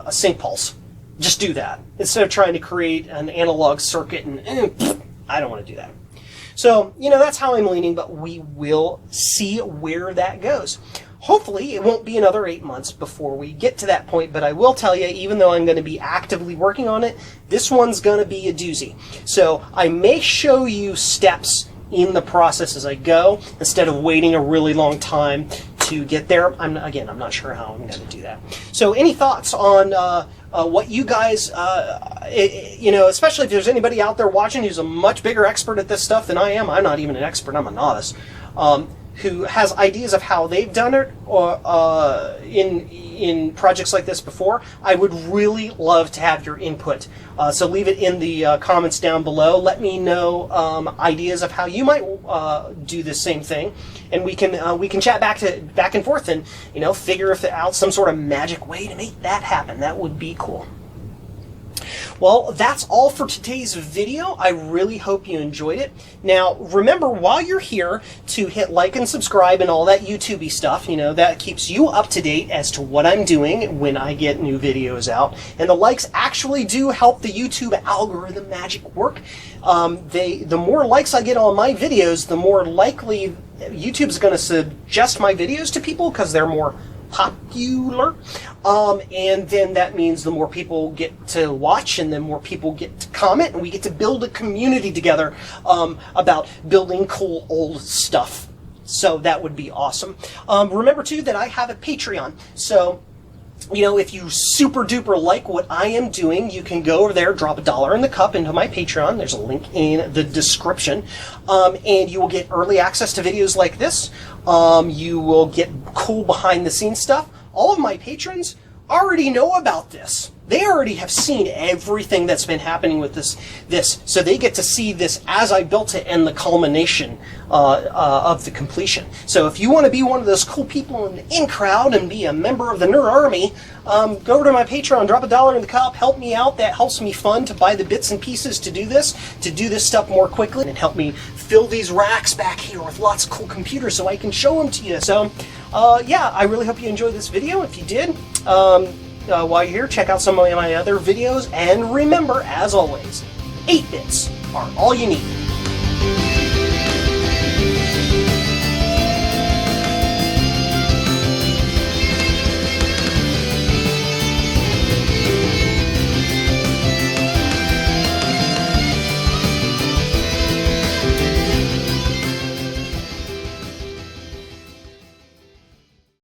a sync pulse. Just do that instead of trying to create an analog circuit and I don't want to do that. So, you know, that's how I'm leaning, but we will see where that goes. Hopefully, it won't be another 8 months before we get to that point, but I will tell you, even though I'm going to be actively working on it, this one's going to be a doozy. So I may show you steps in the process as I go, instead of waiting a really long time to get there. I'm not sure how I'm going to do that. So any thoughts on what you guys, you know, especially if there's anybody out there watching who's a much bigger expert at this stuff than I am. I'm not even an expert, I'm a novice. Who has ideas of how they've done it or in projects like this before, I would really love to have your input. So leave it in the comments down below. Let me know ideas of how you might do the same thing, and we can chat back and forth and, you know, figure out some sort of magic way to make that happen. That would be cool. Well, that's all for today's video. I really hope you enjoyed it. Now, remember, while you're here, to hit like and subscribe and all that YouTube-y stuff. You know, that keeps you up to date as to what I'm doing when I get new videos out. And the likes actually do help the YouTube algorithm magic work. The more likes I get on my videos, the more likely YouTube's going to suggest my videos to people because they're more popular, and then that means the more people get to watch, and then more people get to comment, and we get to build a community together about building cool old stuff. So that would be awesome. Remember too that I have a Patreon, so you know, if you super duper like what I am doing, you can go over there, drop $1 in the cup into my Patreon. There's a link in the description. And you will get early access to videos like this. You will get cool behind the scenes stuff. All of my patrons already know about this. They already have seen everything that's been happening with this, so they get to see this as I built it and the culmination of the completion. So if you want to be one of those cool people in the in crowd and be a member of the Nerd Army, go over to my Patreon, drop $1 in the cup, help me out. That helps me fund to buy the bits and pieces to do this stuff more quickly, and help me fill these racks back here with lots of cool computers so I can show them to you. So yeah, I really hope you enjoyed this video. If you did, while you're here, check out some of my other videos, and remember, as always, 8 bits are all you need.